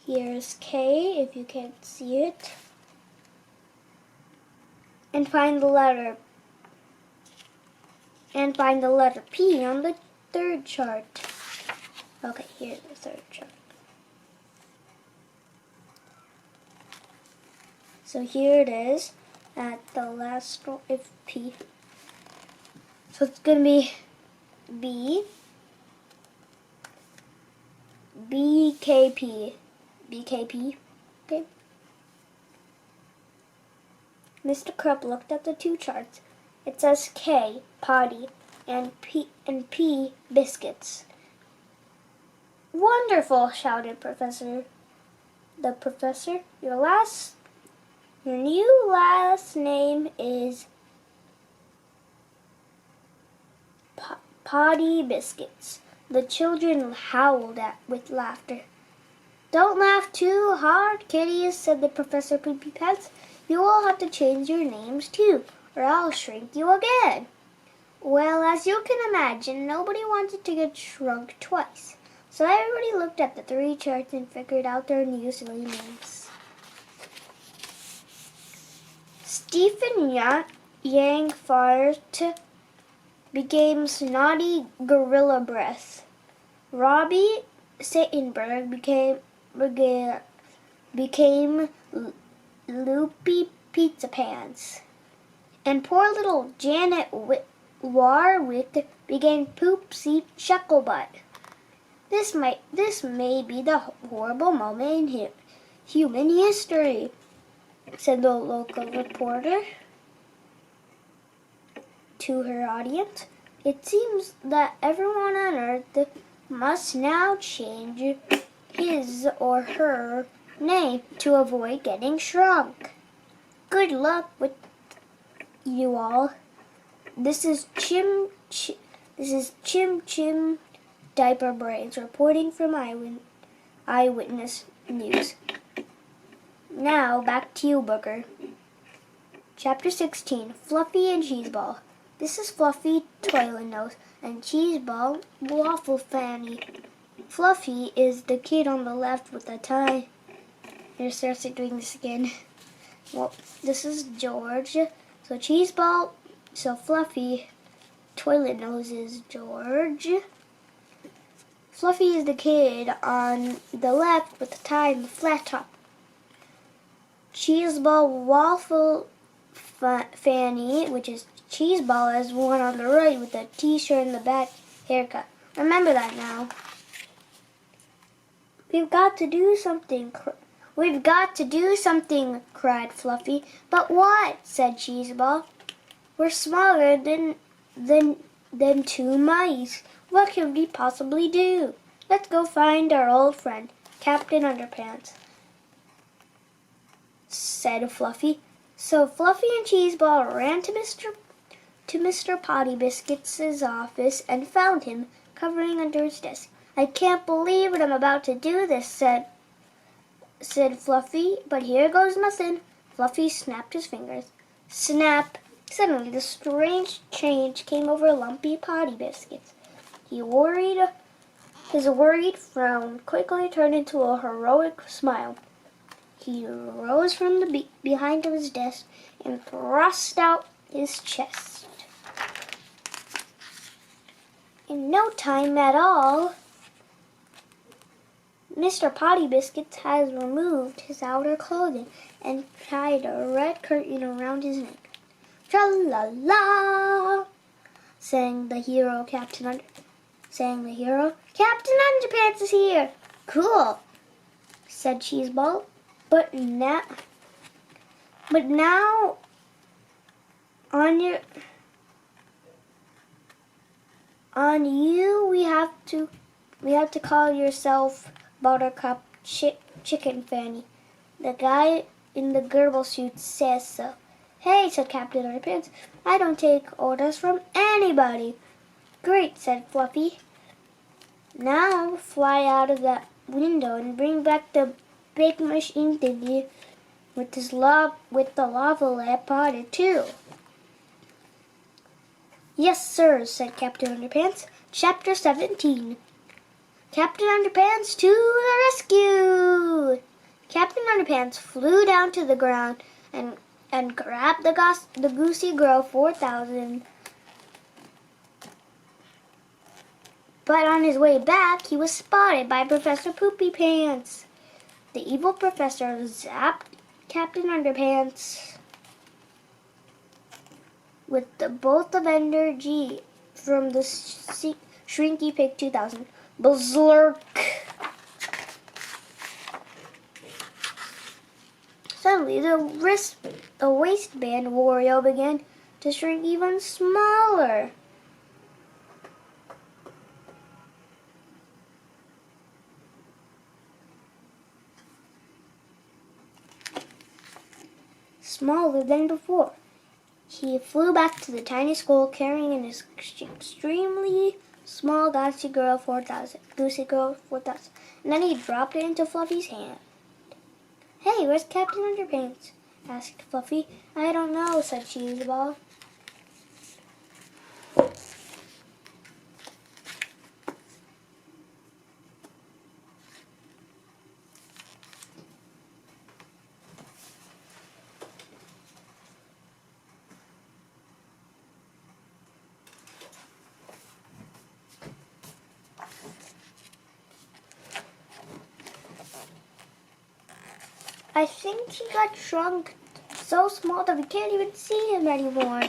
Here's K, if you can't see it. And find the letter P on the third chart. Okay, here's the third chart. So here it is at the last row of P. So it's going to be B, BKP, okay? Mr. Crab looked at the two charts. It says K, potty, and P, biscuits. Wonderful, shouted the professor. Your new last name is Potty Biscuits. The children howled with laughter. Don't laugh too hard, kiddies, said the Professor Poopypants. You all have to change your names too, or I'll shrink you again. Well, as you can imagine, nobody wanted to get shrunk twice. So everybody looked at the three charts and figured out their new silly names. Stephen Yang Fart became Snotty Gorilla Breath. Robbie Sittenberg became Loopy Pizza Pants. And poor little Janet Warwick became Poopsie Chucklebutt. This may be the horrible moment in human history, said the local reporter to her audience. It seems that everyone on Earth must now change his or her name to avoid getting shrunk. Good luck with you all. This is Chim Chim Diaper Brains reporting from Eyewitness News. Now back to you, Booker. Chapter 16, Fluffy and Cheeseball. This is Fluffy, Toilet Nose, and Cheeseball, Waffle Fanny. Fluffy is the kid on the left with the tie. Here, starts doing this again. Well, this is George. So Cheeseball, so Fluffy, Toilet Nose is George. Fluffy is the kid on the left with the tie and the flat top. Cheeseball, Waffle Fanny, which is Cheeseball, is one on the right with a t-shirt in the back haircut. Remember that now. We've got to do something, cried Fluffy. But what? said Cheeseball. We're smaller than two mice. What can we possibly do? Let's go find our old friend, Captain Underpants, said Fluffy. So Fluffy and Cheeseball ran to Mr. Potty Biscuits' office and found him covering under his desk. "I can't believe it, I'm about to do this," said Fluffy, "but here goes nothing." Fluffy snapped his fingers. Snap! Suddenly the strange change came over Lumpy Potty Biscuits. His worried frown quickly turned into a heroic smile. He rose from behind his desk and thrust out his chest. In no time at all, Mr. Potty Biscuits has removed his outer clothing and tied a red curtain around his neck. "Tra-la-la!" sang the hero, Captain Underpants is here! "Cool," said Cheeseball. But now on you we have to call yourself Buttercup Chicken Fanny. The guy in the gerbil suit says so." "Hey," said Captain Underpants, "I don't take orders from anybody." "Great," said Fluffy. "Now fly out of that window and bring back the big machine thingy with the lava lamp on it too." "Yes, sir," said Captain Underpants. Chapter 17. Captain Underpants to the rescue! Captain Underpants flew down to the ground and grabbed the Goosey Girl 4000. But on his way back, he was spotted by Professor Poopypants. The evil professor zapped Captain Underpants with the bolt of energy from the Shrinky Pig 2000. Berserk! Suddenly, the waistband of Wario began to shrink even smaller. Smaller than before. He flew back to the tiny school carrying an extremely small Goosey Girl 4000. And then he dropped it into Fluffy's hand. "Hey, where's Captain Underpants?" asked Fluffy. "I don't know," said Cheeseball. "I think he got shrunk so small that we can't even see him anymore."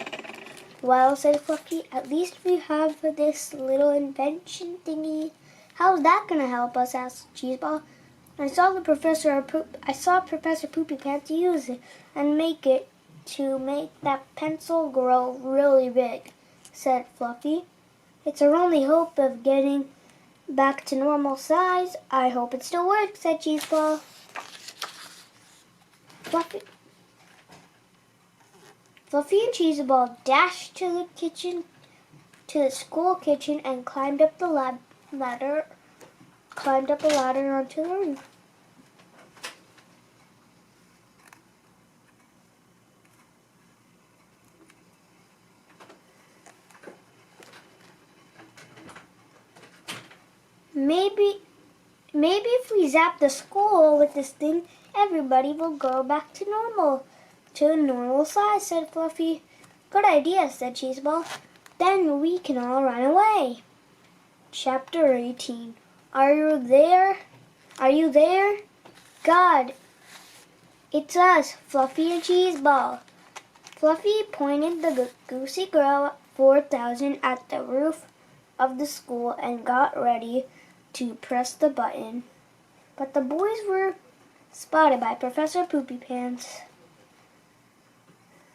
"Well," said Fluffy, "at least we have this little invention thingy." "How's that gonna help us?" asked Cheeseball. I saw Professor Poopypants use it and make that pencil grow really big," said Fluffy. "It's our only hope of getting back to normal size." "I hope it still works," said Cheeseball. Fluffy and Cheeseball dashed to the school kitchen, and climbed up a ladder onto the roof. Maybe if we zap the school with this thing, everybody will go back to a normal size," said Fluffy. "Good idea," said Cheeseball. "Then we can all run away." Chapter 18. Are you there? God, it's us, Fluffy and Cheeseball. Fluffy pointed the Goosey Girl 4000 at the roof of the school and got ready to press the button. But the boys were spotted by Professor Poopypants.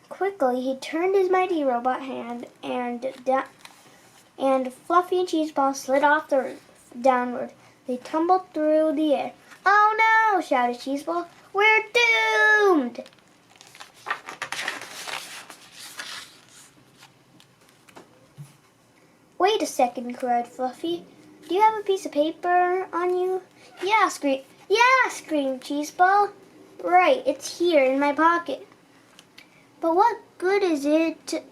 Quickly, he turned his mighty robot hand, and Fluffy and Cheeseball slid off the roof, downward. They tumbled through the air. "Oh no!" shouted Cheeseball. "We're doomed!" Wait a second, cried Fluffy. Do you have a piece of paper on you? Yeah, screamed Cheeseball. Right, it's here in my pocket. But what good is it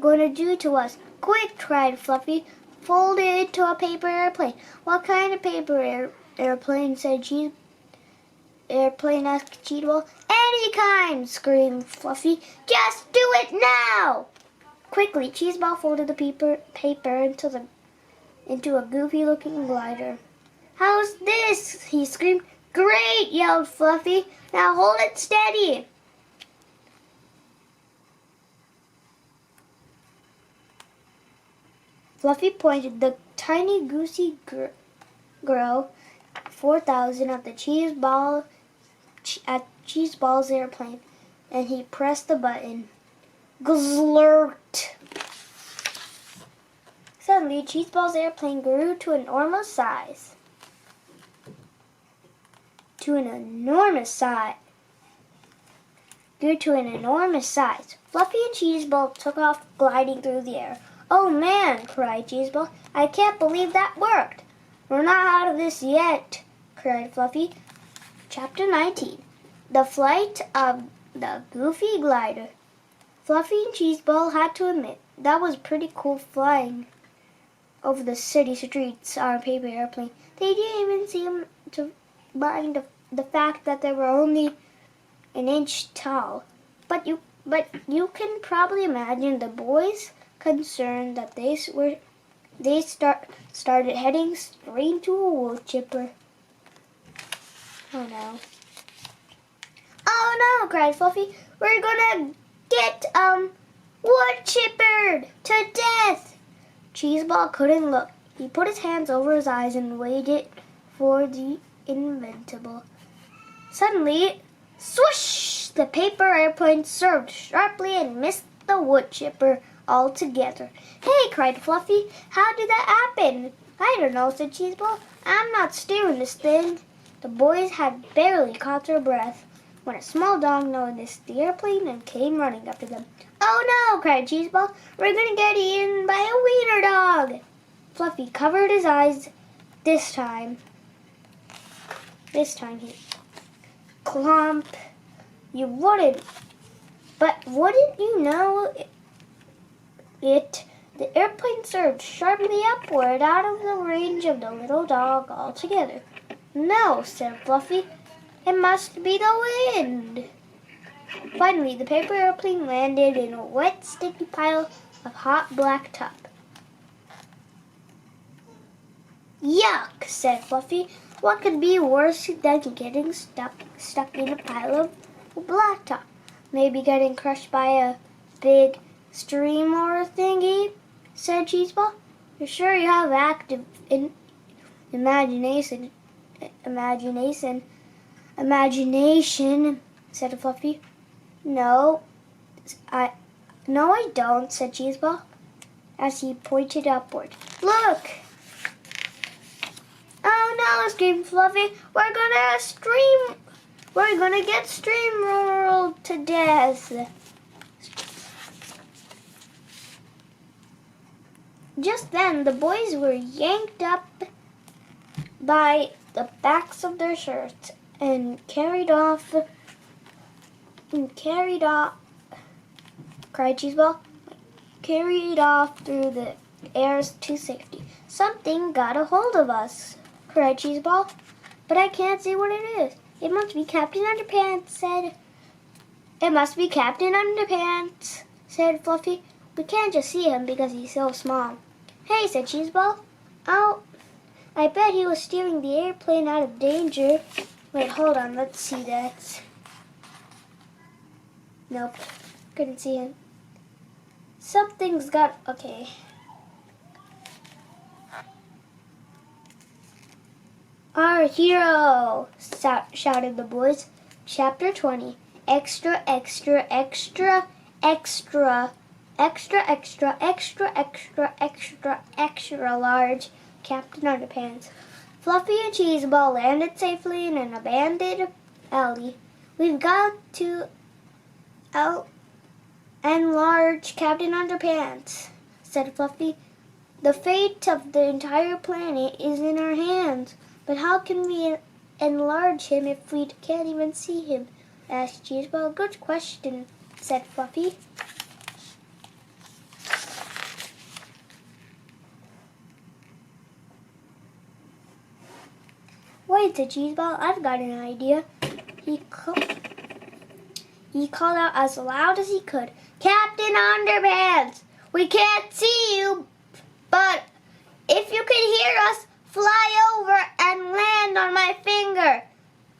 going to do to us? Quick, cried Fluffy. Fold it into a paper airplane. What kind of paper airplane? Airplane asked Cheetah. Any kind, screamed Fluffy. Just do it now! Quickly, Cheeseball folded the paper into a goofy-looking glider. How's this? He screamed. Great, yelled Fluffy. Now hold it steady. Fluffy pointed the tiny goosey girl 4000 at Cheeseball's airplane, and he pressed the button. Glurt! Suddenly, Cheeseball's airplane grew to an enormous size. Fluffy and Cheeseball took off gliding through the air. Oh man, cried Cheeseball. I can't believe that worked. We're not out of this yet, cried Fluffy. Chapter 19. The Flight of the Goofy Glider. Fluffy and Cheeseball had to admit that was pretty cool flying over the city streets on a paper airplane. They didn't even seem to mind the fact that they were only an inch tall. But you can probably imagine the boys' concern that they started heading straight to a wood chipper. Oh no. Oh no, cried Fluffy. We're gonna get wood chippered to death. Cheeseball couldn't look. He put his hands over his eyes and waited for the inevitable. Suddenly, swoosh! The paper airplane swerved sharply and missed the wood chipper altogether. Hey, cried Fluffy. How did that happen? I don't know, said Cheeseball. I'm not steering this thing. The boys had barely caught their breath when a small dog noticed the airplane and came running after them. Oh no, cried Cheeseball. We're gonna get eaten by a wiener dog. Fluffy covered his eyes this time. He clump. You wouldn't. But wouldn't you know it? The airplane surged sharply upward out of the range of the little dog altogether. No, said Fluffy. It must be the wind. Finally, the paper airplane landed in a wet, sticky pile of hot black top. Yuck, said Fluffy. What could be worse than getting stuck in a pile of blacktop? Maybe getting crushed by a big stream or thingy, said Cheeseball. You're sure you have active imagination, said Fluffy. No, I don't, said Cheeseball, as he pointed upward. Look! Oh no, screamed Fluffy. We're gonna get steamrolled to death. Just then, the boys were yanked up by the backs of their shirts and carried off, cried Cheeseball, carried off through the air to safety. Something got a hold of us, cried Cheeseball, but I can't see what it is. It must be Captain Underpants, said Fluffy. We can't just see him because he's so small. Hey, said Cheeseball. Oh, I bet he was steering the airplane out of danger. Wait, hold on, let's see that. Nope, couldn't see him. Something's got, okay. Our hero, shouted the boys. Chapter 20. Extra, extra, extra, extra, extra, extra, extra, extra, extra, extra large Captain Underpants. Fluffy and Cheeseball landed safely in an abandoned alley. We've got to Enlarge Captain Underpants, said Fluffy. The fate of the entire planet is in our hands. But how can we enlarge him if we can't even see him? Asked Cheeseball. Good question, said Fluffy. Wait, said Cheeseball. I've got an idea. He called out as loud as he could, Captain Underpants, we can't see you, but if you can hear us, fly over and land on my finger.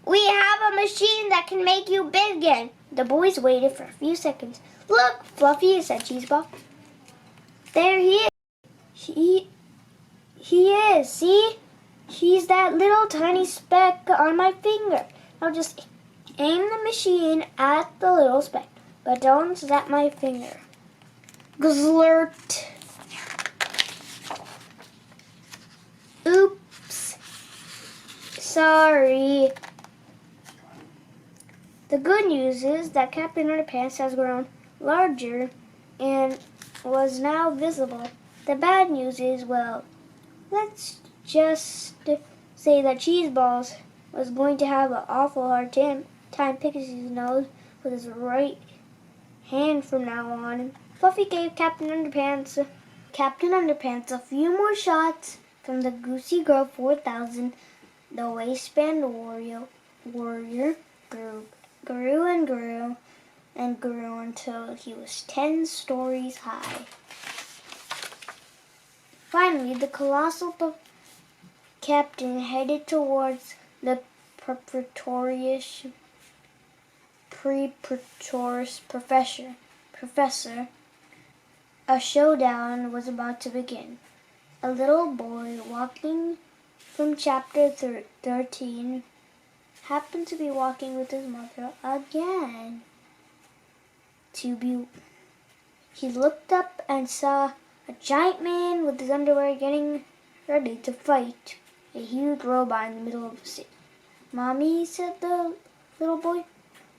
We have a machine that can make you big again. The boys waited for a few seconds. Look, Fluffy, said Cheeseball. There he is. He is, see? He's that little tiny speck on my finger. Now just aim the machine at the little speck, but don't zap my finger. Glurt. Oops. Sorry. The good news is that Captain Underpants has grown larger and was now visible. The bad news is, well, let's just say that Cheeseballs was going to have an awful hard time picking his nose with his right hand from now on. Fluffy gave Captain Underpants a few more shots from the Goosey Girl 4000. The waistband warrior grew and grew until he was 10 stories high. Finally, the colossal captain headed towards the preposterous professor. A showdown was about to begin. A little boy walking from chapter 13 happened to be walking with his mother again. He looked up and saw a giant man with his underwear getting ready to fight a huge robot in the middle of the city. Mommy, said the little boy.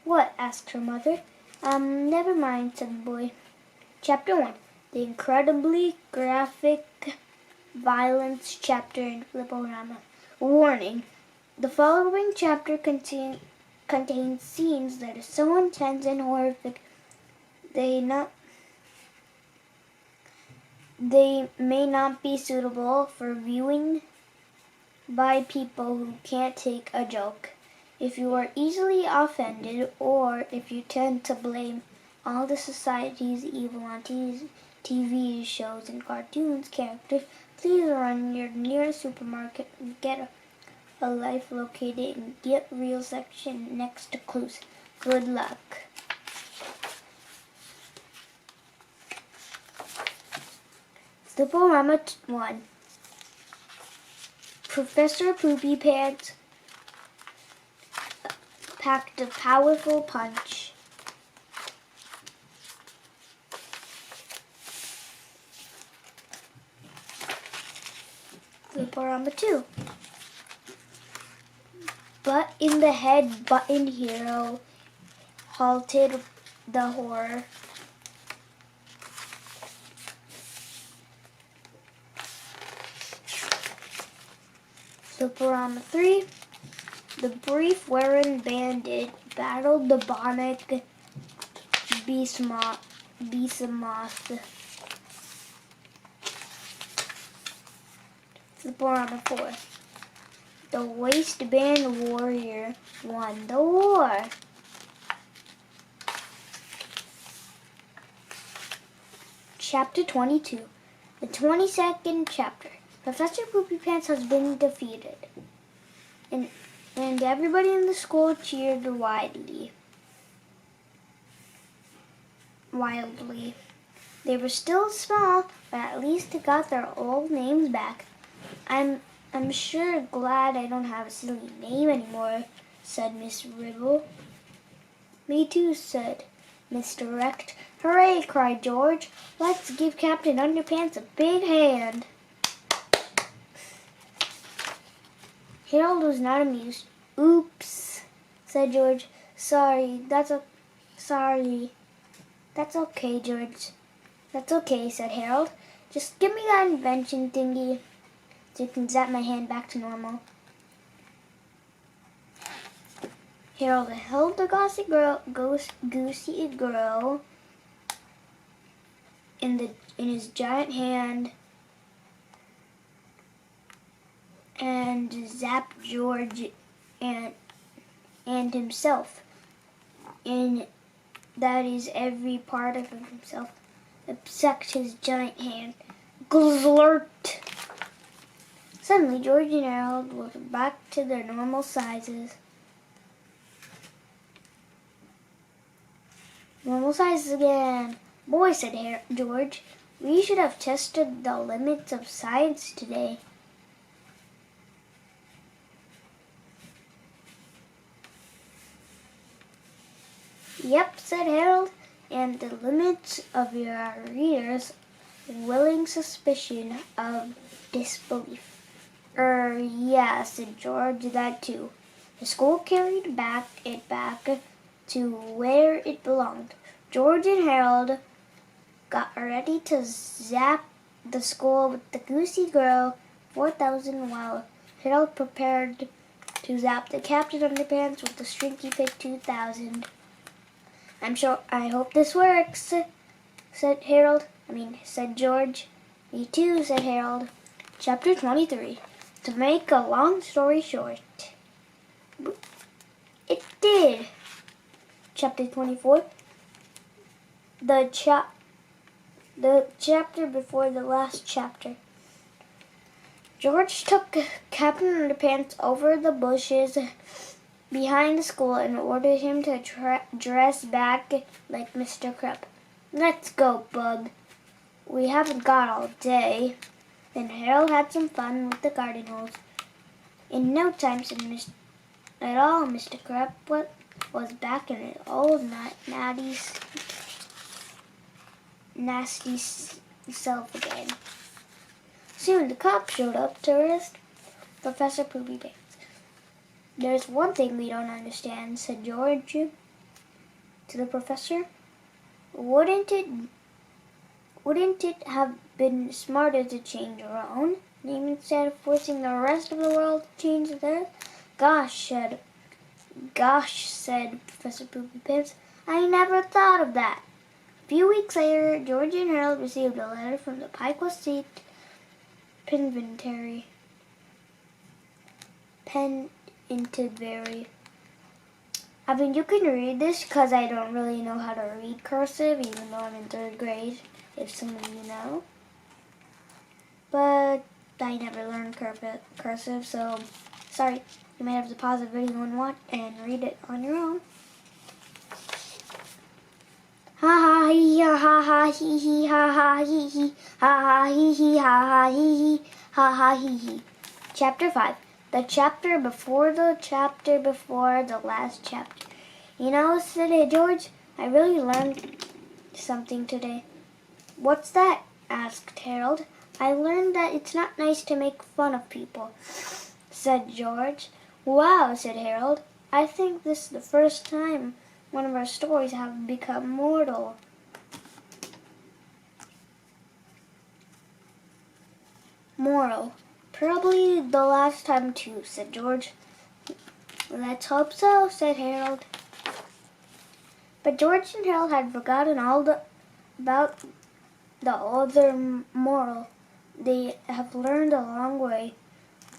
What? Asked her mother. Never mind, said the boy. Chapter 1. The incredibly graphic violence chapter in Flipporama. Warning. The following chapter contains scenes that are so intense and horrific they may not be suitable for viewing by people who can't take a joke. If you are easily offended, or if you tend to blame all the society's evil on TV shows and cartoons characters, please run your nearest supermarket and get a life located in Get Real section next to clues. Good luck. Flipporama 1. Professor Poopypants packed a powerful punch. Flipporama 2. Butt in the head button hero halted the horror. Flipporama 3. The brief Warren Bandit battled the Bionic Beastmoth. Flipporama 4. The Waistband Warrior won the war. Chapter 22. The 22nd chapter. Professor Poopypants has been defeated. And everybody in the school cheered wildly. They were still small, but at least they got their old names back. I'm sure glad I don't have a silly name anymore, said Miss Ribble. Me too, said Mr. Recht. Hooray, cried George. Let's give Captain Underpants a big hand. Harold was not amused. Oops, said George. Sorry. That's okay, George. That's okay, said Harold. Just give me that invention thingy so you can zap my hand back to normal. Harold held the goosey girl in his giant hand and zapped George and himself. And that is every part of himself except his giant hand. Glurt! Suddenly, George and Harold were back to their normal sizes. Normal sizes again. Boy, said George, we should have tested the limits of science today. Yep, said Harold, and the limits of your reader's willing suspicion of disbelief. Yeah, said George, that too. The school carried it back to where it belonged. George and Harold got ready to zap the school with the Goosey Girl 4000 while Harold prepared to zap the Captain Underpants with the Shrinky Pig 2000. I hope this works, said George. Me too, said Harold. Chapter 23. To make a long story short. It did. Chapter 24. The chapter before the last chapter. George took Captain Underpants over the bushes behind the school and ordered him to dress back like Mr. Crab. Let's go, Bug. We haven't got all day. Then Harold had some fun with the garden hose. In no time, said Mr. Crab was back in his old nasty self again. Soon the cops showed up to arrest Professor Poopypants. There's one thing we don't understand, said George to the professor. Wouldn't it have been smarter to change our own name instead of forcing the rest of the world to change theirs? Gosh, said Professor Poopypants. I never thought of that. A few weeks later, George and Harold received a letter from the Pikewell State Penitentiary. I mean, you can read this because I don't really know how to read cursive, even though I'm in 3rd grade, if some of you know. But I never learned cursive, so sorry. You might have to pause the video and read it on your own. Ha ha hee ha ha hee hee ha ha hee hee ha ha hee hee ha ha hee hee ha ha hee hee. Chapter 5. The chapter before the last chapter. You know, said George, I really learned something today. What's that? Asked Harold. I learned that it's not nice to make fun of people, said George. Wow, said Harold. I think this is the first time one of our stories have become mortal. Moral. Probably the last time too, said George. Let's hope so, said Harold. But George and Harold had forgotten about the other moral they have learned a long way,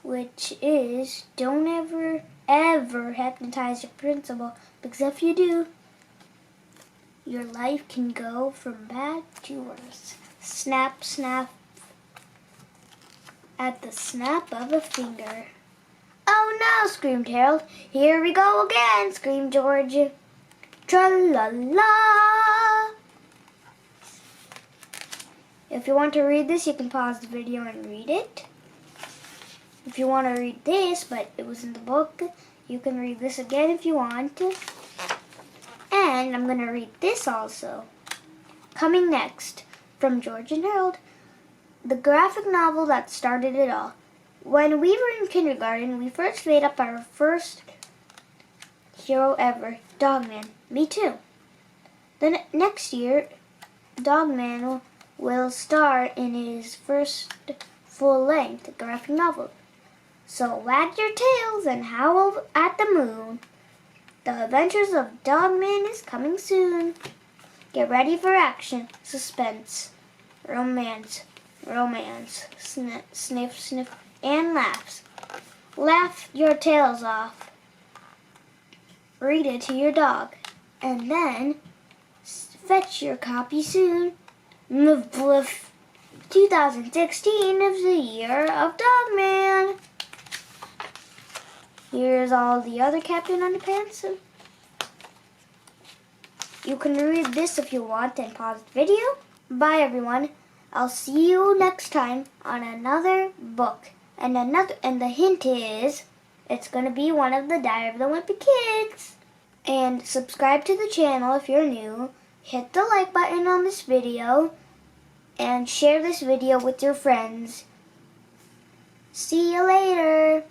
which is don't ever hypnotize your principal, because if you do, your life can go from bad to worse. Snap, snap. At the snap of a finger. Oh no, screamed Harold. Here we go again, screamed George. Tra-la-la. If you want to read this, you can pause the video and read it. If you want to read this, but it was in the book, you can read this again if you want. And I'm going to read this also. Coming next, from George and Harold. The graphic novel that started it all. When we were in kindergarten, we first made up our first hero ever, Dogman. Me too. Then next year, Dogman will star in his first full-length graphic novel. So wag your tails and howl at the moon. The Adventures of Dogman is coming soon. Get ready for action, suspense, romance, sniff, sniff, and laughs. Laugh your tails off. Read it to your dog. And then fetch your copy soon. 2016 is the year of Dogman. Here's all the other Captain Underpants. You can read this if you want and pause the video. Bye everyone. I'll see you next time on another book. And the hint is it's going to be one of the Diary of the Wimpy Kids. And subscribe to the channel if you're new. Hit the like button on this video and share this video with your friends. See you later.